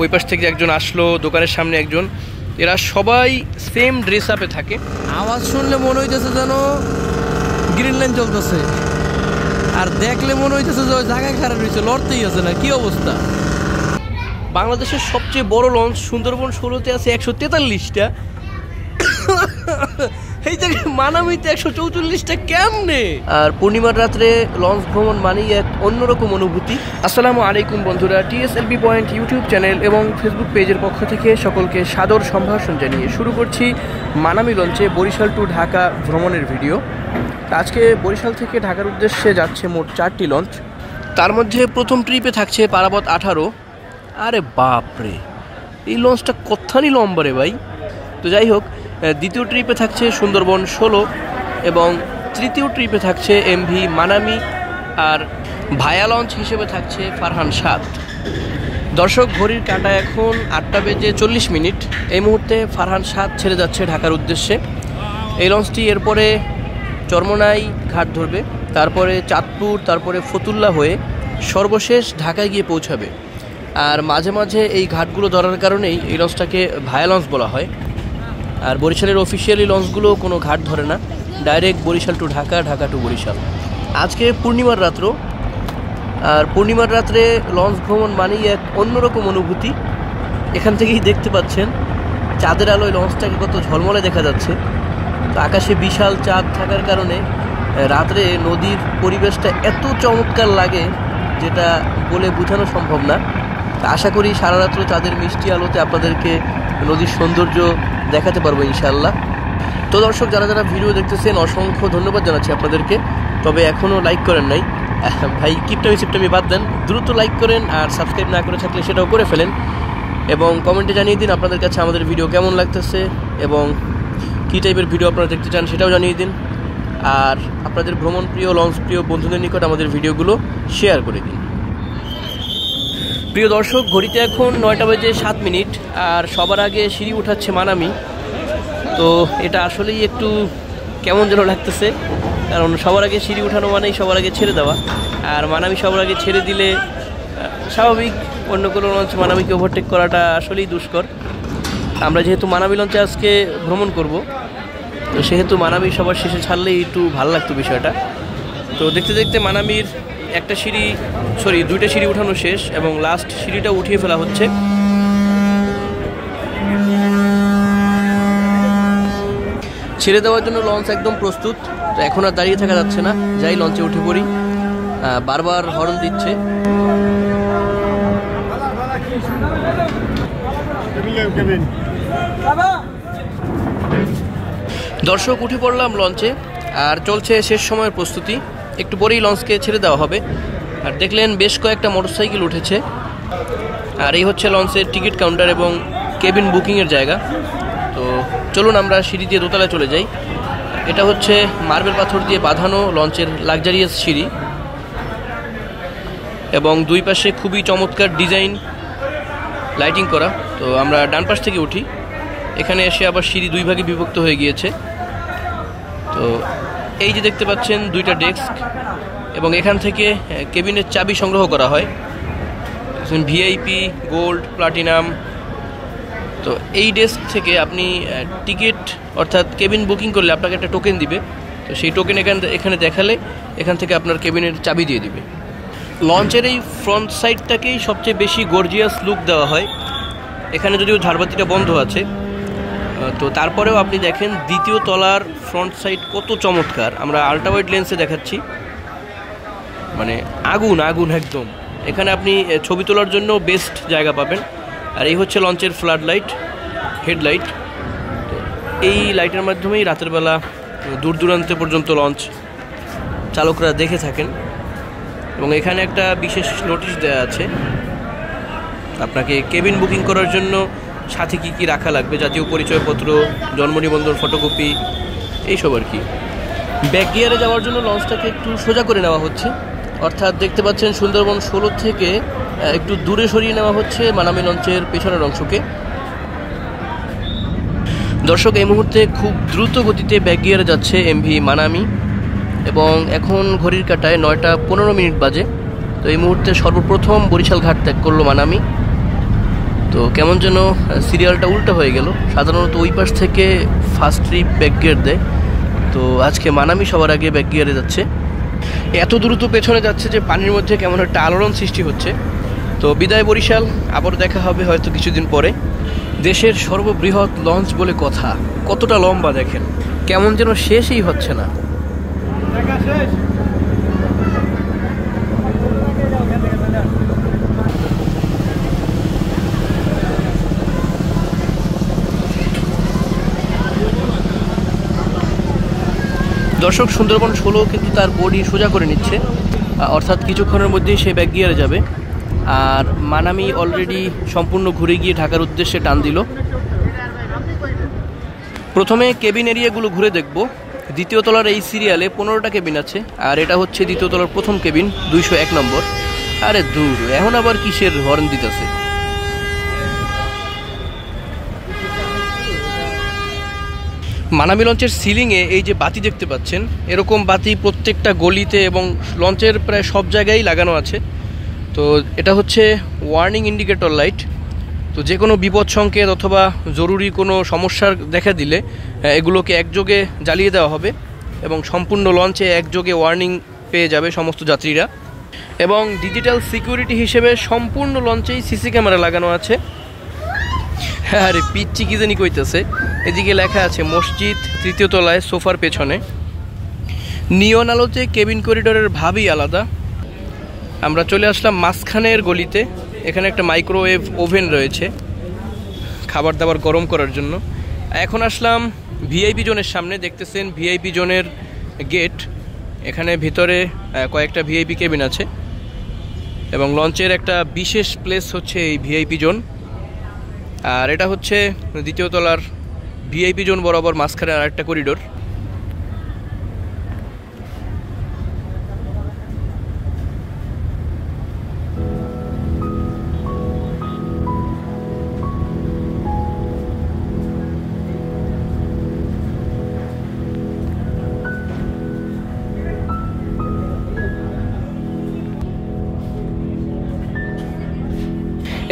ওই পাশ থেকে একজন আসলো, দোকানের সামনে একজন, এরা সবাই সেম ড্রেস আপে থাকে। আওয়াজ শুনলে মনে হইতেছে যেন গ্রিন লাইন চলতেছে, আর দেখলে মনে হইতেছে যে ওই জায়গায় খারাপ হয়েছে, লড়তেই আছে না। কি অবস্থা! বাংলাদেশের সবচেয়ে বড় লঞ্চ সুন্দরবন 16-তে আছে 143টা, এই জায়গায় মানামিতে 144টা কেমনে? আর পূর্ণিমার রাত্রে লঞ্চ ভ্রমণ মানেই এক অন্যরকম অনুভূতি। আসসালামু আলাইকুম বন্ধুরা, টিএসএলবি পয়েন্ট ইউটিউব চ্যানেল এবং ফেসবুক পেজের পক্ষ থেকে সকলকে সাদর সম্ভাষণ জানিয়ে শুরু করছি মানামি লঞ্চে বরিশাল টু ঢাকা ভ্রমণের ভিডিও। আজকে বরিশাল থেকে ঢাকার উদ্দেশ্যে যাচ্ছে মোট 4টি লঞ্চ। তার মধ্যে প্রথম ট্রিপে থাকছে পারাবত 18। আরে বাপরে, এই লঞ্চটা কতখানি লম্বা রে ভাই! তো যাই হোক, দ্বিতীয় ট্রিপে থাকছে সুন্দরবন 16 এবং তৃতীয় ট্রিপে থাকছে এমভি মানামি, আর ভায়া লঞ্চ হিসেবে থাকছে ফারহান 7। দর্শক, ঘড়ির কাঁটা এখন 8:40। এই মুহূর্তে ফারহান 7 ছেড়ে যাচ্ছে ঢাকার উদ্দেশ্যে। এই লঞ্চটি এরপরে চরমোনাই ঘাট ধরবে, তারপরে চাঁদপুর, তারপরে ফতুল্লা হয়ে সর্বশেষ ঢাকায় গিয়ে পৌঁছাবে। আর মাঝে মাঝে এই ঘাটগুলো ধরার কারণেই এই লঞ্চটাকে ভায়া লঞ্চ বলা হয়। আর বরিশালের অফিসিয়ালি লঞ্চগুলো কোনো ঘাট ধরে না, direct Barishal to Dhaka, Dhaka to Barishal. আজকে পূর্ণিমার রাত্র, আর পূর্ণিমার রাত্রে লঞ্চ ভ্রমণ মানেই এক অন্যরকম অনুভূতি। এখান থেকেই দেখতে পাচ্ছেন চাঁদের আলোয় লঞ্চটাকে কত ঝলমলে দেখা যাচ্ছে। তো আকাশে বিশাল চাঁদ থাকার কারণে রাত্রে নদীর পরিবেশটা এত চমৎকার লাগে যেটা বলে বোঝানো সম্ভব না। আশা করি সারা রাত্র চাঁদের মিষ্টি আলোতে আপনাদেরকে নদীর সৌন্দর্য দেখাতে পারবো ইনশাআল্লাহ। তো দর্শক, যারা যারা ভিডিও দেখতেছেন অসংখ্য ধন্যবাদ জানাচ্ছি আপনাদেরকে। তবে এখনও লাইক করেন নাই ভাই, কিপটামি বাদ দেন, দ্রুত লাইক করেন, আর সাবস্ক্রাইব না করে থাকলে সেটাও করে ফেলেন, এবং কমেন্টে জানিয়ে দিন আপনাদের কাছে আমাদের ভিডিও কেমন লাগতেছে এবং কী টাইপের ভিডিও আপনারা দেখতে চান সেটাও জানিয়ে দিন। আর আপনাদের ভ্রমণ প্রিয়, লঞ্চ প্রিয় বন্ধুদের নিকট আমাদের ভিডিওগুলো শেয়ার করে দিন। প্রিয় দর্শক, ঘড়িতে এখন 9:07, আর সবার আগে সিঁড়ি উঠাচ্ছে মানামি। তো এটা আসলেই একটু কেমন যেন লাগতেছে, কারণ সবার আগে সিঁড়ি উঠানো মানেই সবার আগে ছেড়ে দেওয়া, আর মানামি সবার আগে ছেড়ে দিলে স্বাভাবিক অন্য কোনো লঞ্চ মানামিকে ওভারটেক করাটা আসলেই দুষ্কর। আমরা যেহেতু মানামি লঞ্চে আজকে ভ্রমণ করব, তো সেহেতু মানামি সবার শেষে ছাড়লেই একটু ভালো লাগতো বিষয়টা। তো দেখতে দেখতে মানামির দুইটা সিঁড়ি উঠানো শেষ এবং লাস্ট সিঁড়িটা উঠিয়ে ফেলা হচ্ছে। ছেড়ে দেওয়ার জন্য লঞ্চ একদম প্রস্তুত। তো এখন আর দাঁড়িয়ে থাকা যাচ্ছে না, যাই লঞ্চে উঠে পড়ি। বারবার হর্ন দিচ্ছে। দর্শক, উঠে পড়লাম লঞ্চে, আর চলছে শেষ সময়ের প্রস্তুতি। একটু পরেই লঞ্চকে ছেড়ে দেওয়া হবে। আর দেখলেন বেশ কয়েকটা মোটরসাইকেল উঠেছে। আর এই হচ্ছে লঞ্চের টিকিট কাউন্টার এবং কেবিন বুকিংয়ের জায়গা। তো চলুন আমরা সিঁড়ি দিয়ে দোতলায় চলে যাই। এটা হচ্ছে মার্বেল পাথর দিয়ে বাঁধানো লঞ্চের লাক্সারিয়াস সিঁড়ি, এবং দুই পাশে খুবই চমৎকার ডিজাইন লাইটিং করা। তো আমরা ডান পাশ থেকে উঠি। এখানে এসে আবার সিঁড়ি দুই ভাগে বিভক্ত হয়ে গিয়েছে। তো এই যে দেখতে পাচ্ছেন দুইটা ডেস্ক, এবং এখান থেকে কেবিনের চাবি সংগ্রহ করা হয়, ভিআইপি, গোল্ড, প্লাটিনাম। তো এই ডেস্ক থেকে আপনি টিকিট অর্থাৎ কেবিন বুকিং করলে আপনাকে একটা টোকেন দিবে। তো সেই টোকেন এখানে দেখালে এখান থেকে আপনার কেবিনের চাবি দিয়ে দিবে। লঞ্চের এই ফ্রন্ট সাইডটাকেই সবচেয়ে বেশি গর্জিয়াস লুক দেওয়া হয়। এখানে যদিও ঝাড়বাতিটা বন্ধ আছে, তো তারপরেও আপনি দেখেন দ্বিতীয় তলার ফ্রন্ট সাইড কত চমৎকার। আমরা আল্ট্রাওয়াইড লেন্সে দেখাচ্ছি, মানে আগুন আগুন একদম। এখানে আপনি ছবি তোলার জন্য বেস্ট জায়গা পাবেন। আর এই হচ্ছে লঞ্চের ফ্লাড লাইট, হেডলাইট। তো এই লাইটের মাধ্যমেই রাতের বেলা দূর দূরান্ত পর্যন্ত লঞ্চ চালকরা দেখে থাকেন। এবং এখানে একটা বিশেষ নোটিশ দেওয়া আছে আপনাকে কেবিন বুকিং করার জন্য সাথে কী কী রাখা লাগবে, জাতীয় পরিচয়পত্র, জন্ম নিবন্ধন ফটোকপি, এইসব আর কি। ব্যাক গিয়ারে যাওয়ার জন্য লঞ্চটাকে একটু সোজা করে নেওয়া হচ্ছে, অর্থাৎ দেখতে পাচ্ছেন সুন্দরবন 16 থেকে একটু দূরে সরিয়ে নেওয়া হচ্ছে মানামি লঞ্চের পেছনের অংশকে। দর্শক, এই মুহূর্তে খুব দ্রুত গতিতে ব্যাক গিয়ারে যাচ্ছে এমভি মানামি, এবং এখন ঘড়ির কাঁটায় 9:15 বাজে। তো এই মুহূর্তে সর্বপ্রথম বরিশাল ঘাট ত্যাগ করলো মানামি। তো কেমন যেন সিরিয়ালটা উল্টো হয়ে গেল। সাধারণত ওই পাশ থেকে ফার্স্ট ট্রিপ ব্যাক গিয়ার দেয়, তো আজকে মানামি সবার আগে ব্যাক গিয়ারে যাচ্ছে। এত দ্রুত পেছনে যাচ্ছে যে পানির মধ্যে কেমন একটা আলোড়ন সৃষ্টি হচ্ছে। তো বিদায় বরিশাল, আবার দেখা হবে হয়তো কিছুদিন পরে। দেশের সর্ববৃহৎ লঞ্চ বলে কথা, কতটা লম্বা দেখেন, কেমন যেন শেষই হচ্ছে না। দর্শক, সুন্দরবন 16 কিন্তু তার বডি সোজা করে নিচ্ছে, অর্থাৎ কিছুক্ষণের মধ্যেই সে ব্যাক গিয়ারে যাবে। আর মানামি অলরেডি সম্পূর্ণ ঘুরে গিয়ে ঢাকার উদ্দেশ্যে টান দিল। প্রথমে কেবিন এরিয়াগুলো ঘুরে দেখব। দ্বিতীয় তলার এই সিরিয়ালে 15টা কেবিন আছে, আর এটা হচ্ছে দ্বিতীয় তলার প্রথম কেবিন, 201 নম্বর। আরে দূর, এখন আবার কিসের হর্ন দিতেছে। মানামি লঞ্চের সিলিংয়ে এই যে বাতি দেখতে পাচ্ছেন, এরকম বাতি প্রত্যেকটা গলিতে এবং লঞ্চের প্রায় সব জায়গায় লাগানো আছে। তো এটা হচ্ছে ওয়ার্নিং ইন্ডিকেটর লাইট। তো যে কোনো বিপদ সংকেত অথবা জরুরি কোনো সমস্যার দেখা দিলে এগুলোকে একযোগে জ্বালিয়ে দেওয়া হবে এবং সম্পূর্ণ লঞ্চে একযোগে ওয়ার্নিং পেয়ে যাবে সমস্ত যাত্রীরা। এবং ডিজিটাল সিকিউরিটি হিসেবে সম্পূর্ণ লঞ্চেই সিসি ক্যামেরা লাগানো আছে। আরে পিচ্চি কি জানি কইতেছে। এদিকে লেখা আছে মসজিদ, তৃতীয় তলায় সোফার পেছনে। নিয়ন আলোতে কেবিন করিডোরের ভাবই আলাদা। আমরা চলে আসলাম মাঝখানের গলিতে। এখানে একটা মাইক্রোওয়েভ ওভেন রয়েছে খাবার দাবার গরম করার জন্য। এখন আসলাম ভিআইপি জোনের সামনে। দেখতেছেন ভিআইপি জোনের গেট। এখানে ভিতরে কয়েকটা ভিআইপি কেবিন আছে এবং লঞ্চের একটা বিশেষ প্লেস হচ্ছে এই ভিআইপি জোন। আর এটা হচ্ছে দ্বিতীয় তলার ভিআইপি জোন বরাবর মাঝখানে আর একটা করিডোর।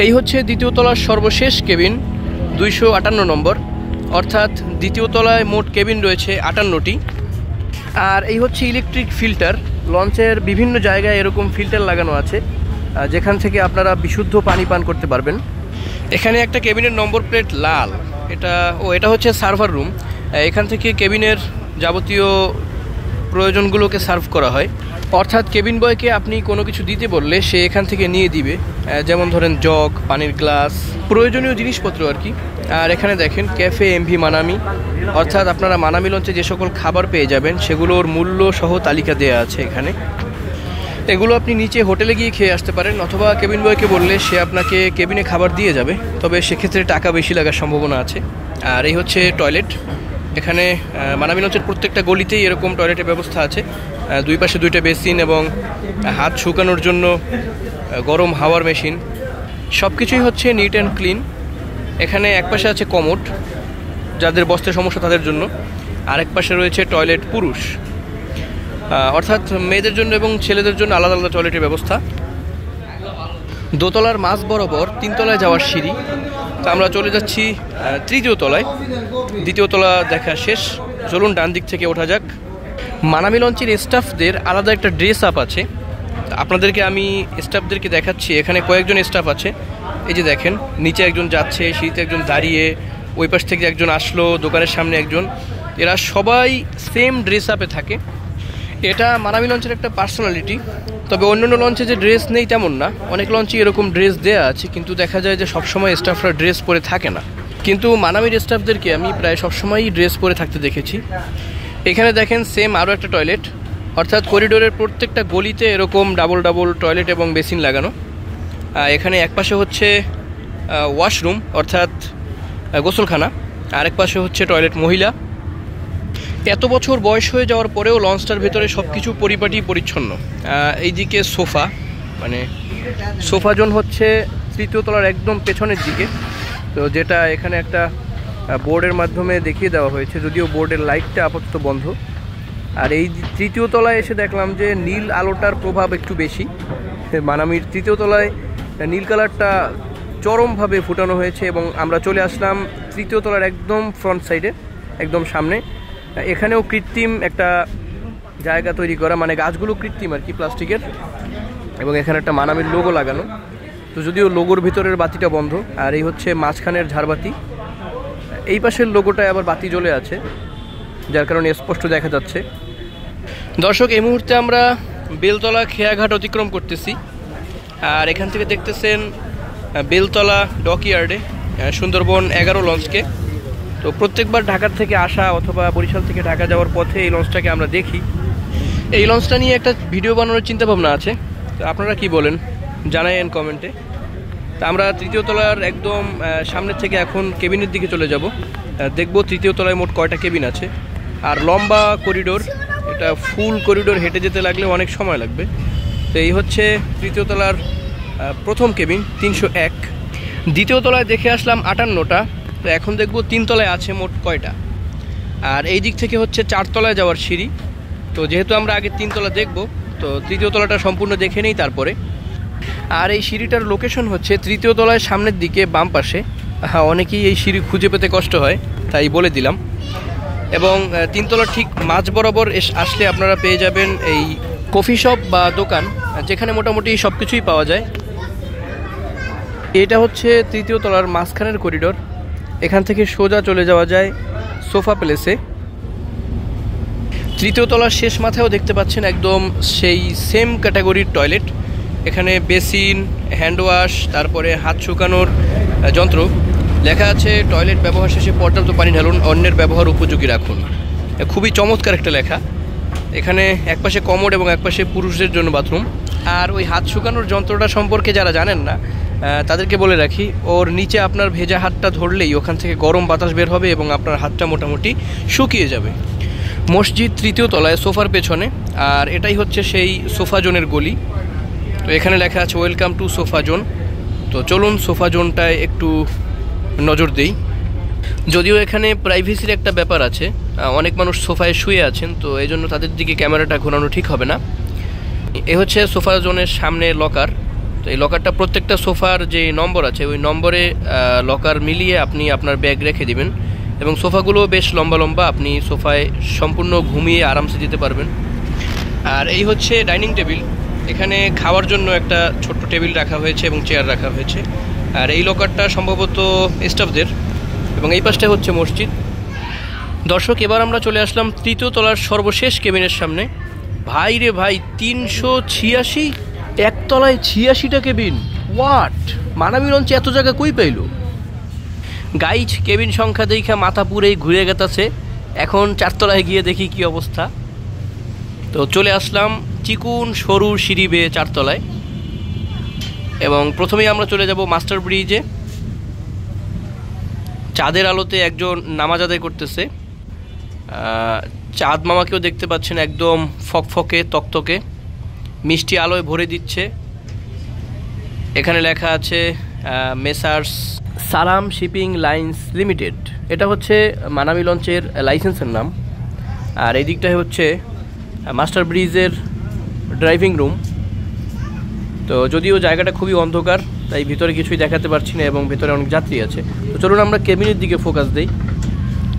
এই হচ্ছে দ্বিতীয় তলার সর্বশেষ কেবিন, 258 নম্বর। অর্থাৎ দ্বিতীয় তলায় মোট কেবিন রয়েছে 58টি। আর এই হচ্ছে ইলেকট্রিক ফিল্টার। লঞ্চের বিভিন্ন জায়গায় এরকম ফিল্টার লাগানো আছে যেখান থেকে আপনারা বিশুদ্ধ পানি পান করতে পারবেন। এখানে একটা কেবিনের নম্বর প্লেট লাল, এটা হচ্ছে সার্ভার রুম। এখান থেকে কেবিনের যাবতীয় প্রয়োজনগুলোকে সার্ভ করা হয়। অর্থাৎ কেবিন বয়কে আপনি কোনো কিছু দিতে বললে সে এখান থেকে নিয়ে দিবে, যেমন ধরেন জগ, পানির গ্লাস, প্রয়োজনীয় জিনিসপত্র আর কি। আর এখানে দেখেন ক্যাফে এমভি মানামি, অর্থাৎ আপনারা মানামি লঞ্চে যে সকল খাবার পেয়ে যাবেন সেগুলোর মূল্য সহ তালিকা দেওয়া আছে এখানে। এগুলো আপনি নিচে হোটেলে গিয়ে খেয়ে আসতে পারেন, অথবা কেবিন বয়কে বললে সে আপনাকে কেবিনে খাবার দিয়ে যাবে, তবে সেক্ষেত্রে টাকা বেশি লাগার সম্ভাবনা আছে। আর এই হচ্ছে টয়লেট। এখানে মানামি লঞ্চের প্রত্যেকটা গলিতেই এরকম টয়লেটের ব্যবস্থা আছে। দুই পাশে 2টা বেসিন এবং হাত শুকানোর জন্য গরম হাওয়ার মেশিন, সব কিছুই হচ্ছে নিট অ্যান্ড ক্লিন। এখানে এক পাশে আছে কমোড, যাদের বসতে সমস্যা তাদের জন্য, আর এক পাশে রয়েছে টয়লেট পুরুষ, অর্থাৎ মেয়েদের জন্য এবং ছেলেদের জন্য আলাদা আলাদা টয়লেটের ব্যবস্থা। দোতলার মাঝ বরাবর 3 তলায় যাওয়ার সিঁড়ি। তো আমরা চলে যাচ্ছি তৃতীয় তলায়। দ্বিতীয় তলা দেখা শেষ, চলুন ডান দিক থেকে ওঠা যাক। মানামি লঞ্চের স্টাফদের আলাদা একটা ড্রেস আপ আছে, আপনাদেরকে আমি স্টাফদেরকে দেখাচ্ছি। এখানে কয়েকজন স্টাফ আছে, এই যে দেখেন নিচে একজন যাচ্ছে, সিঁড়িতে একজন দাঁড়িয়ে, ওই পাশ থেকে একজন আসলো, দোকানের সামনে একজন। এরা সবাই সেম ড্রেস আপে থাকে। এটা মানামি লঞ্চের একটা পার্সোনালিটি। তবে অন্যান্য লঞ্চে যে ড্রেস নেই তেমন না, অনেক লঞ্চে এরকম ড্রেস দেওয়া আছে, কিন্তু দেখা যায় যে সবসময় স্টাফরা ড্রেস পরে থাকে না। কিন্তু মানামির স্টাফদেরকে আমি প্রায় সবসময়ই ড্রেস পরে থাকতে দেখেছি। এখানে দেখেন সেম আরও একটা টয়লেট, অর্থাৎ করিডোরের প্রত্যেকটা গলিতে এরকম ডাবল ডাবল টয়লেট এবং বেসিন লাগানো। এখানে এক পাশে হচ্ছে ওয়াশরুম অর্থাৎ গোসলখানা, আরেক পাশে হচ্ছে টয়লেট মহিলা। এত বছর বয়স হয়ে যাওয়ার পরেও লঞ্চটার ভেতরে সব কিছু পরিপাটি পরিচ্ছন্ন। এইদিকে সোফা, মানে সোফা জোন হচ্ছে তৃতীয় তলার একদম পেছনের দিকে। তো যেটা এখানে একটা বোর্ডের মাধ্যমে দেখিয়ে দেওয়া হয়েছে, যদিও বোর্ডের লাইটটা আপাতত বন্ধ। আর এই তৃতীয় তলায় এসে দেখলাম যে নীল আলোটার প্রভাব একটু বেশি। মানামির তৃতীয় তলায় নীল কালারটা চরমভাবে ফুটানো হয়েছে এবং আমরা চলে আসলাম তৃতীয় তলার একদম ফ্রন্ট সাইডে, একদম সামনে। এখানেও কৃত্রিম একটা জায়গা তৈরি করা, মানে গাছগুলো কৃত্রিম আর কি, প্লাস্টিকের, এবং এখানে একটা মানামির লোগো লাগানো। তো যদিও লোগোর ভিতরের বাতিটা বন্ধ, আর এই হচ্ছে মাঝখানের ঝাড়বাতি। এই পাশের লোগোটায় আবার বাতি জ্বলে আছে, যার কারণে স্পষ্ট দেখা যাচ্ছে। দর্শক, এই মুহূর্তে আমরা বেলতলা খেয়াঘাট অতিক্রম করতেছি, আর এখান থেকে দেখতেছেন বেলতলা ডকইয়ার্ডে সুন্দরবন 11 লঞ্চকে। তো প্রত্যেকবার ঢাকার থেকে আসা অথবা বরিশাল থেকে ঢাকা যাওয়ার পথে এই লঞ্চটাকে আমরা দেখি। এই লঞ্চটা নিয়ে একটা ভিডিও বানানোর চিন্তাভাবনা আছে, তো আপনারা কি বলেন জানাইন কমেন্টে। তা আমরা তৃতীয় তলার একদম সামনের থেকে এখন কেবিনের দিকে চলে যাব, দেখব তৃতীয় তলায় মোট কয়টা কেবিন আছে। আর লম্বা করিডোর, এটা ফুল করিডোর হেঁটে যেতে লাগলে অনেক সময় লাগবে। তো এই হচ্ছে তৃতীয় তলার প্রথম কেবিন 301। দ্বিতীয় তলায় দেখে আসলাম 58টা। তো এখন দেখব 3 তলায় আছে মোট কয়টা। আর এই দিক থেকে হচ্ছে 4 তলায় যাওয়ার সিঁড়ি। তো যেহেতু আমরা আগে 3 তলা দেখব, তো তৃতীয় তলাটা সম্পূর্ণ দেখে নেই তারপরে। আর এই সিঁড়িটার লোকেশন হচ্ছে তৃতীয় তলায় সামনের দিকে বাম পাশে। হ্যাঁ, অনেকেই এই সিঁড়ি খুঁজে পেতে কষ্ট হয়, তাই বলে দিলাম। এবং 3 তলার ঠিক মাঝ বরাবর আসলে আপনারা পেয়ে যাবেন এই কফি শপ বা দোকান, যেখানে মোটামুটি সব কিছুই পাওয়া যায়। এটা হচ্ছে তৃতীয় তলার মাঝখানের করিডোর। এখান থেকে সোজা চলে যাওয়া যায় সোফা প্লেসে। তৃতীয় তলার শেষ মাথায়ও দেখতে পাচ্ছেন একদম সেই সেম ক্যাটাগরির টয়লেট। এখানে বেসিন, হ্যান্ড ওয়াশ, তারপরে হাত শুকানোর যন্ত্র। লেখা আছে টয়লেট ব্যবহার শেষে পর্যাপ্ত পানি ঢালুন, অন্যের ব্যবহার উপযোগী রাখুন। খুবই চমৎকার একটা লেখা। এখানে একপাশে কমোড এবং একপাশে পুরুষদের জন্য বাথরুম। আর ওই হাত শুকানোর যন্ত্রটা সম্পর্কে যারা জানেন না তাদেরকে বলে রাখি, ওর নিচে আপনার ভেজা হাতটা ধরলেই ওখান থেকে গরম বাতাস বের হবে এবং আপনার হাতটা মোটামুটি শুকিয়ে যাবে। মসজিদ তৃতীয় তলায় সোফার পেছনে, আর এটাই হচ্ছে সেই সোফা জোনের গলি। তো এখানে লেখা আছে ওয়েলকাম টু সোফা জোন। তো চলুন সোফা জোনটায় একটু নজর দেই। যদিও এখানে প্রাইভেসির একটা ব্যাপার আছে, অনেক মানুষ সোফায় শুয়ে আছেন, তো এই জন্য তাদের দিকে ক্যামেরাটা ঘোরানো ঠিক হবে না। এ হচ্ছে সোফা জোনের সামনে লকার। তো এই লকারটা প্রত্যেকটা সোফার যে নম্বর আছে ওই নম্বরে লকার মিলিয়ে আপনি আপনার ব্যাগ রেখে দিবেন। এবং সোফাগুলো বেশ লম্বা লম্বা, আপনি সোফায় সম্পূর্ণ ঘুমিয়ে আরামসে যেতে পারবেন। আর এই হচ্ছে ডাইনিং টেবিল। এখানে খাওয়ার জন্য একটা ছোট্ট টেবিল রাখা হয়েছে এবং চেয়ার রাখা হয়েছে। আর এই লকারটা সম্ভবত স্টাফদের। এবং এই পাশটা হচ্ছে মসজিদ। দর্শক, এবার আমরা চলে আসলাম তৃতীয় তলার সর্বশেষ কেবিনের সামনে। ভাই রে ভাই, 386, একতলায় 86টা কেবিন। হোয়াট! মানামি লঞ্চে এত জায়গা কই পাইল? গাইজ, কেবিন সংখ্যা দেখা মাথা পুরেই ঘুরে গেছে। এখন 4 তলায় গিয়ে দেখি কি অবস্থা। তো চলে আসলাম চিকুন সরু সিঁড়ি বেয়ে 4 তলায়, এবং প্রথমেই আমরা চলে যাব মাস্টার ব্রিজে। চাঁদের আলোতে একজন নামাজ আদায় করতেছে। চাঁদ মামাকেও দেখতে পাচ্ছেন, একদম ফকফকে তকতকে, মিষ্টি আলোয় ভরে দিচ্ছে। এখানে লেখা আছে মেসার্স সালাম শিপিং লাইন্স লিমিটেড। এটা হচ্ছে মানামি লঞ্চের লাইসেন্সের নাম। আর এই দিকটাই হচ্ছে মাস্টার ব্রিজের ড্রাইভিং রুম। তো যদিও জায়গাটা খুবই অন্ধকার, তাই ভিতরে কিছুই দেখাতে পারছি না এবং ভিতরে অনেক যাত্রী আছে। তো চলুন আমরা কেবিনের দিকে ফোকাস দিই।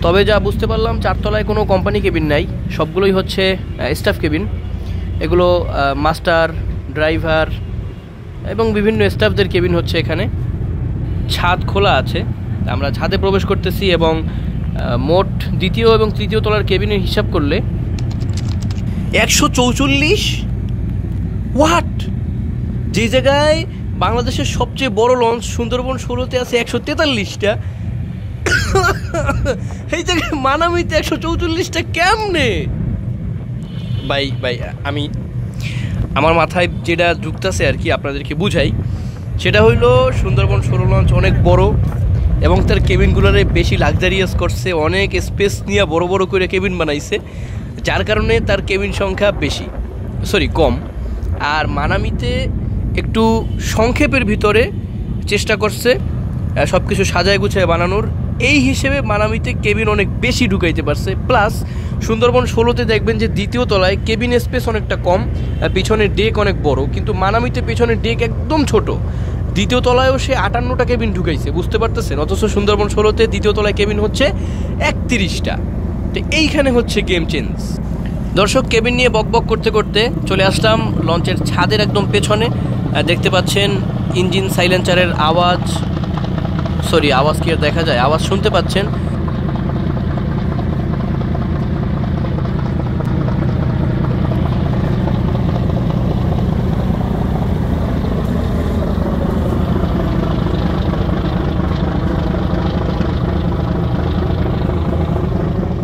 তবে যা বুঝতে পারলাম, 4 তলায় কোনো কোম্পানি কেবিন নাই, সবগুলোই হচ্ছে স্টাফ কেবিন। এগুলো মাস্টার, ড্রাইভার এবং বিভিন্ন স্টাফদের কেবিন হচ্ছে এখানে। ছাদ খোলা আছে, আমরা ছাদে প্রবেশ করতেছি এবং মোট দ্বিতীয় এবং তৃতীয় তলার কেবিনের হিসাব করলে 144। হোয়াট! যে জায়গায় বাংলাদেশের সবচেয়ে বড় লঞ্চ সুন্দরবন 16-তে আছে 143টা, এই জায়গায় মানামিতে 144টা কেমনে? ভাই আমি আমার মাথায় যেটা ঢুকতেছে আর কি আপনাদেরকে বুঝাই, সেটা হইলো সুন্দরবন 16 লঞ্চ অনেক বড় এবং তার কেবিনগুলোরে বেশি লাক্সারিয়াস করছে, অনেক স্পেস নিয়ে বড় বড় করে কেবিন বানাইছে, যার কারণে তার কেবিন সংখ্যা কম। আর মানামিতে একটু সংক্ষেপের ভিতরে চেষ্টা করছে সব কিছু সাজায় গুছায় বানানোর। এই হিসেবে মানামিতে কেবিন অনেক বেশি ঢুকাইতে পারছে। প্লাস সুন্দরবন 16-তে দেখবেন যে দ্বিতীয় তলায় কেবিন স্পেস অনেকটা কম, পিছনের ডেক অনেক বড়, কিন্তু মানামিতে পেছনের ডেক একদম ছোট, দ্বিতীয় তলায়ও সে 58টা কেবিন ঢুকাইছে, বুঝতে পারতেছেন? অথচ সুন্দরবন 16-তে দ্বিতীয় তলায় কেবিন হচ্ছে 31টা। তো এইখানে হচ্ছে গেম চেঞ্জ। দর্শক, কেবিন নিয়ে বকবক করতে করতে চলে আসলাম লঞ্চের ছাদের একদম পেছনে। দেখতে পাচ্ছেন ইঞ্জিন সাইলেন্সারের আওয়াজ, আওয়াজ কি আর দেখা যায়, আওয়াজ শুনতে পাচ্ছেন।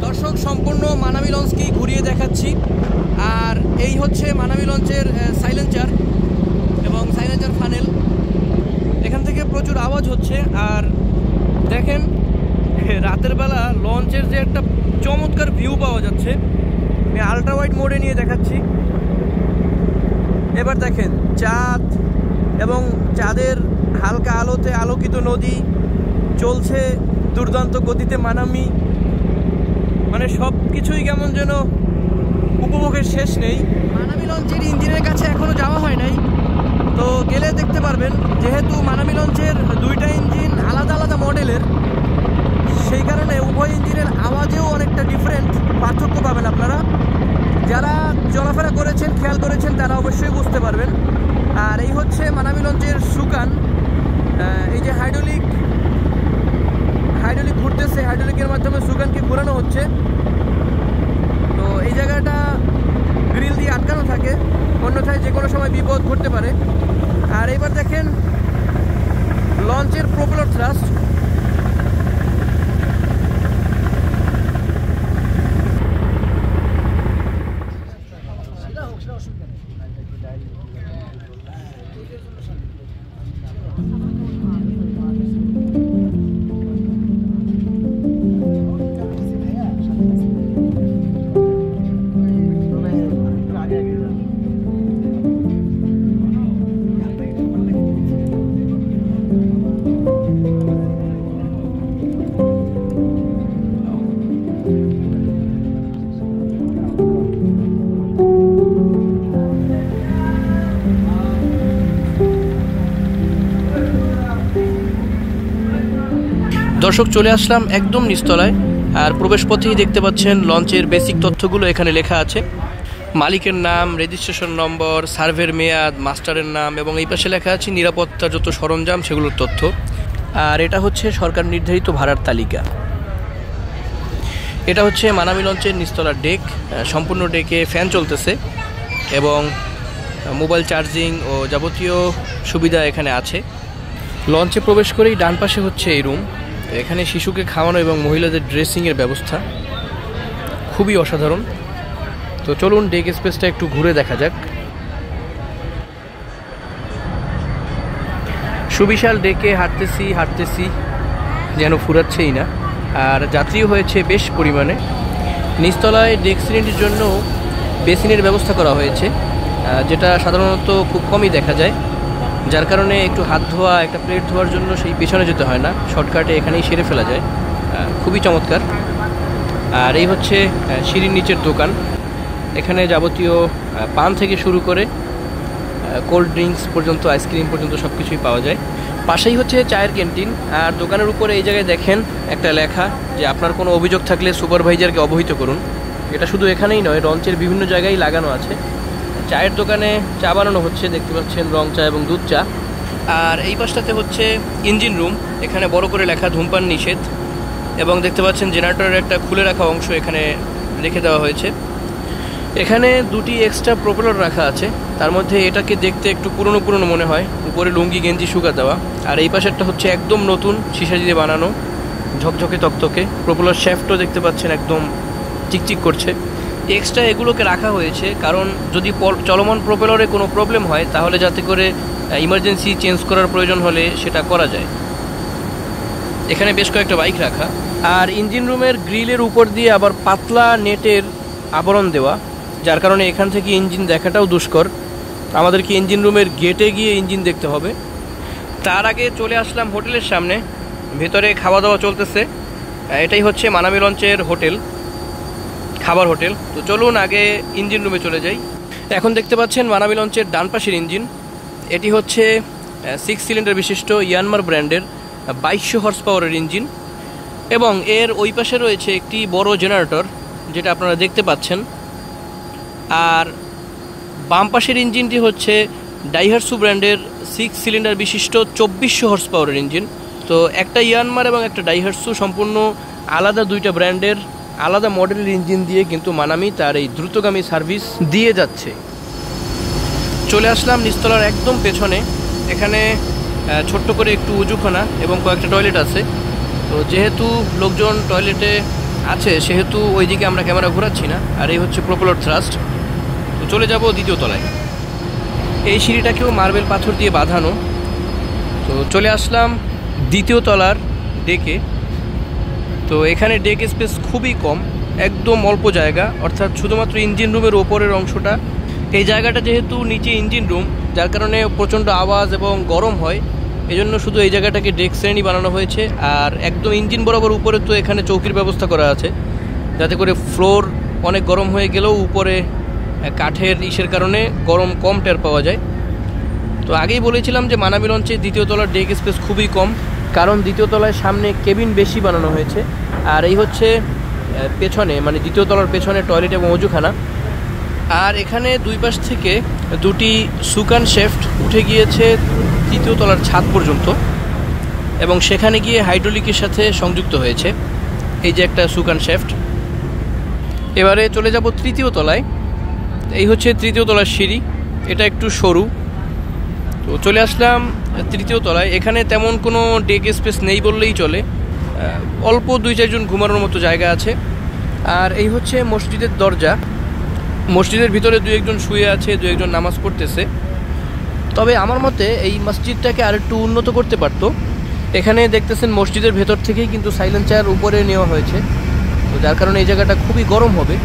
দর্শক, সম্পূর্ণ মানামি লঞ্চকেই ঘুরিয়ে দেখাচ্ছি। আর এই হচ্ছে মানামি লঞ্চের সাইলেন্সার এবং সাইলেন্সার ফানেল। এখান থেকে প্রচুর আওয়াজ হচ্ছে। আর দেখেন রাতের বেলা লঞ্চের যে একটা চমৎকার ভিউ পাওয়া যাচ্ছে, আমি আলট্রা ওয়াইড মোডে নিয়ে দেখাচ্ছি। এবার দেখেন চাঁদ এবং চাঁদের হালকা আলোতে আলোকিত নদী, চলছে দুর্দান্ত গতিতে মানামি। মানে সব কিছুই কেমন যেন উপভোগের শেষ নেই। মানামি লঞ্চের ইঞ্জিনের কাছে এখনও যাওয়া হয় নাই, তো গেলে দেখতে পারবেন। যেহেতু মানামি লঞ্চের দুইটা ইঞ্জিন আলাদা আলাদা মডেলের, সেই কারণে উভয় ইঞ্জিনের আওয়াজেও অনেকটা ডিফারেন্ট, পার্থক্য পাবেন আপনারা। যারা চলাফেরা করেছেন, খেয়াল করেছেন, তারা অবশ্যই বুঝতে পারবেন। আর এই হচ্ছে মানামি লঞ্চের সুকান। এই যে হাইড্রোলিক ঘুরতেছে, হাইড্রোলিকের মাধ্যমে সুকানকে ঘোরানো হচ্ছে। তো এই জায়গাটা গ্রিল দিয়ে আটকানো থাকে, অন্যথায় যে কোনো সময় বিপদ ঘটতে পারে। আর এবার দেখেন লঞ্চের প্রপেলার থ্রাস্ট। দর্শক, চলে আসলাম একদম নিচতলায়। আর প্রবেশ পথেই দেখতে পাচ্ছেন লঞ্চের বেসিক তথ্যগুলো এখানে লেখা আছে। মালিকের নাম, রেজিস্ট্রেশন নম্বর, সার্ভের মেয়াদ, মাস্টারের নাম, এবং এই পাশে লেখা আছে নিরাপত্তার যত সরঞ্জাম সেগুলোর তথ্য। আর এটা হচ্ছে সরকার নির্ধারিত ভাড়ার তালিকা। এটা হচ্ছে মানামি লঞ্চের নিচতলার ডেক। সম্পূর্ণ ডেকে ফ্যান চলতেছে এবং মোবাইল চার্জিং ও যাবতীয় সুবিধা এখানে আছে। লঞ্চে প্রবেশ করেই ডান পাশে হচ্ছে এই রুম। এখানে শিশুকে খাওয়ানো এবং মহিলাদের ড্রেসিংয়ের ব্যবস্থা খুবই অসাধারণ। তো চলুন ডেক স্পেসটা একটু ঘুরে দেখা যাক। সুবিশাল ডেকে হাঁটতেছি যেন ফুরাচ্ছেই না। আর যাত্রীও হয়েছে বেশ পরিমাণে। নিচতলায় ডেক শ্রেণীর জন্য বেসিনের ব্যবস্থা করা হয়েছে, যেটা সাধারণত খুব কমই দেখা যায়, যার কারণে একটু হাত ধোয়া, একটা প্লেট ধোয়ার জন্য সেই পেছনে যেতে হয় না, শর্টকাটে এখানেই সেরে ফেলা যায়। খুবই চমৎকার। আর এই হচ্ছে সিঁড়ির নিচের দোকান। এখানে যাবতীয় পান থেকে শুরু করে কোল্ড ড্রিঙ্কস পর্যন্ত, আইসক্রিম পর্যন্ত সব কিছুই পাওয়া যায়। পাশেই হচ্ছে চায়ের ক্যান্টিন। আর দোকানের উপরে এই জায়গায় দেখেন একটা লেখা যে আপনার কোনো অভিযোগ থাকলে সুপারভাইজারকে অবহিত করুন। এটা শুধু এখানেই নয়, লঞ্চের বিভিন্ন জায়গায় লাগানো আছে। চায়ের দোকানে চা বানানো হচ্ছে, দেখতে পাচ্ছেন রং চা এবং দুধ চা। আর এই পাশটাতে হচ্ছে ইঞ্জিন রুম। এখানে বড় করে লেখা ধূমপান নিষেধ, এবং দেখতে পাচ্ছেন জেনারেটরের একটা খুলে রাখা অংশ এখানে রেখে দেওয়া হয়েছে। এখানে দুটি এক্সট্রা প্রপেলার রাখা আছে, তার মধ্যে এটাকে দেখতে একটু পুরনো পুরনো মনে হয়, উপরে লুঙ্গি গেঞ্জি শুকা দেওয়া। আর এই পাশেরটা হচ্ছে একদম নতুন, সীসা দিয়ে বানানো, ঝকঝকে তকতকে। প্রপেলার শ্যাফটও দেখতে পাচ্ছেন একদম চিকচিক করছে। এক্সট্রা এগুলোকে রাখা হয়েছে কারণ যদি চলমান প্রপেলারে কোনো প্রবলেম হয় তাহলে যাতে করে ইমার্জেন্সি চেঞ্জ করার প্রয়োজন হলে সেটা করা যায়। এখানে বেশ কয়েকটা বাইক রাখা। আর ইঞ্জিন রুমের গ্রিলের উপর দিয়ে আবার পাতলা নেটের আবরণ দেওয়া, যার কারণে এখান থেকে ইঞ্জিন দেখাটাও দুষ্কর। আমাদেরকে ইঞ্জিন রুমের গেটে গিয়ে ইঞ্জিন দেখতে হবে। তার আগে চলে আসলাম হোটেলের সামনে। ভেতরে খাওয়া দাওয়া চলতেছে। এটাই হচ্ছে মানামি লঞ্চের হোটেল, খাবার হোটেল। তো চলুন আগে ইঞ্জিন রুমে চলে যাই। এখন দেখতে পাচ্ছেন মানামি লঞ্চের ডান পাশের ইঞ্জিন। এটি হচ্ছে 6 সিলিন্ডার বিশিষ্ট ইয়ানমার ব্র্যান্ডের 2200 হর্স পাওয়ারের ইঞ্জিন, এবং এর ওই পাশে রয়েছে একটি বড় জেনারেটর যেটা আপনারা দেখতে পাচ্ছেন। আর বাম পাশের ইঞ্জিনটি হচ্ছে ডাইহাটসু ব্র্যান্ডের 6 সিলিন্ডার বিশিষ্ট 2400 হর্স পাওয়ারের ইঞ্জিন। তো একটা ইয়ানমার এবং একটা ডাইহাটসু সম্পূর্ণ আলাদা দুইটা ব্র্যান্ডের আলাদা মডেলের ইঞ্জিন দিয়ে কিন্তু মানামি তার এই দ্রুতগামী সার্ভিস দিয়ে যাচ্ছে। চলে আসলাম নিচতলার একদম পেছনে। এখানে ছোট্ট করে একটু উজুখানা এবং কয়েকটা টয়লেট আছে। তো যেহেতু লোকজন টয়লেটে আছে সেহেতু ওইদিকে আমরা ক্যামেরা ঘোরাচ্ছি না। আর এই হচ্ছে প্রপেলার থ্রাস্ট। তো চলে যাব দ্বিতীয় তলায়। এই সিঁড়িটাকেও মার্বেল পাথর দিয়ে বাঁধানো। তো চলে আসলাম দ্বিতীয় তলার ডেকে। তো এখানে ডেক স্পেস খুবই কম, একদম অল্প জায়গা, অর্থাৎ শুধুমাত্র ইঞ্জিন রুমের ওপরের অংশটা। এই জায়গাটা যেহেতু নিচে ইঞ্জিন রুম, যার কারণে প্রচণ্ড আওয়াজ এবং গরম হয়, এজন্য শুধু এই জায়গাটাকে ডেক শ্রেণী বানানো হয়েছে। আর একদম ইঞ্জিন বরাবর উপরে তো এখানে চৌকির ব্যবস্থা করা আছে, যাতে করে ফ্লোর অনেক গরম হয়ে গেলেও উপরে কাঠের ইসের কারণে গরম কম টের পাওয়া যায়। তো আগেই বলেছিলাম যে মানামি লঞ্চে দ্বিতীয় তলার ডেক স্পেস খুবই কম, কারণ দ্বিতীয় তলায় সামনে কেবিন বেশি বানানো হয়েছে। আর এই হচ্ছে পেছনে, মানে দ্বিতীয় তলার পেছনে টয়লেট এবং অজুখানা। আর এখানে দুই পাশ থেকে দুটি সুকান শেফট উঠে গিয়েছে তৃতীয় তলার ছাদ পর্যন্ত, এবং সেখানে গিয়ে হাইড্রোলিকের সাথে সংযুক্ত হয়েছে। এই যে একটা সুকান শেফট। এবারে চলে যাব তৃতীয় তলায়। এই হচ্ছে তৃতীয় তলার সিঁড়ি, এটা একটু সরু। তো চলে আসলাম তৃতীয় তলায়। এখানে তেমন কোনো ডেক স্পেস নেই বললেই চলে, অল্প 2-4 জন ঘুমানোর মতো জায়গা আছে। আর এই হচ্ছে মসজিদের দরজা। মসজিদের ভিতরে 2-1 জন শুয়ে আছে, 2-1 জন নামাজ পড়তেছে। তবে আমার মতে এই মসজিদটাকে আরেকটু উন্নত করতে পারতো। এখানে দেখতেছেন মসজিদের ভেতর থেকেই কিন্তু সাইলেন্সার উপরে নেওয়া হয়েছে, তো যার কারণে এই জায়গাটা খুবই গরম হবে।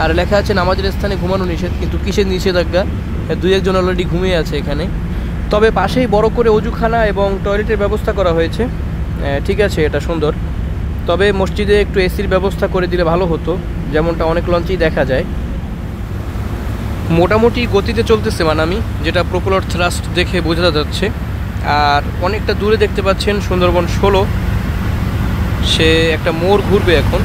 আর লেখা আছে নামাজের স্থানে ঘুমানো নিষেধ, কিন্তু কিসের নিষেধাজ্ঞা? 2-1 জন অলরেডি ঘুমিয়ে আছে এখানে। তবে পাশেই বড় করে অজুখানা এবং টয়লেটের ব্যবস্থা করা হয়েছে, ঠিক আছে, এটা সুন্দর। তবে মসজিদে একটু এসির ব্যবস্থা করে দিলে ভালো হতো, যেমনটা অনেক লঞ্চেই দেখা যায়। মোটামুটি গতিতে চলতেছে মানামি, যেটা প্রপেলার থ্রাস্ট দেখে বোঝা যাচ্ছে। আর অনেকটা দূরে দেখতে পাচ্ছেন সুন্দরবন 16, সে একটা মোড় ঘুরবে এখন।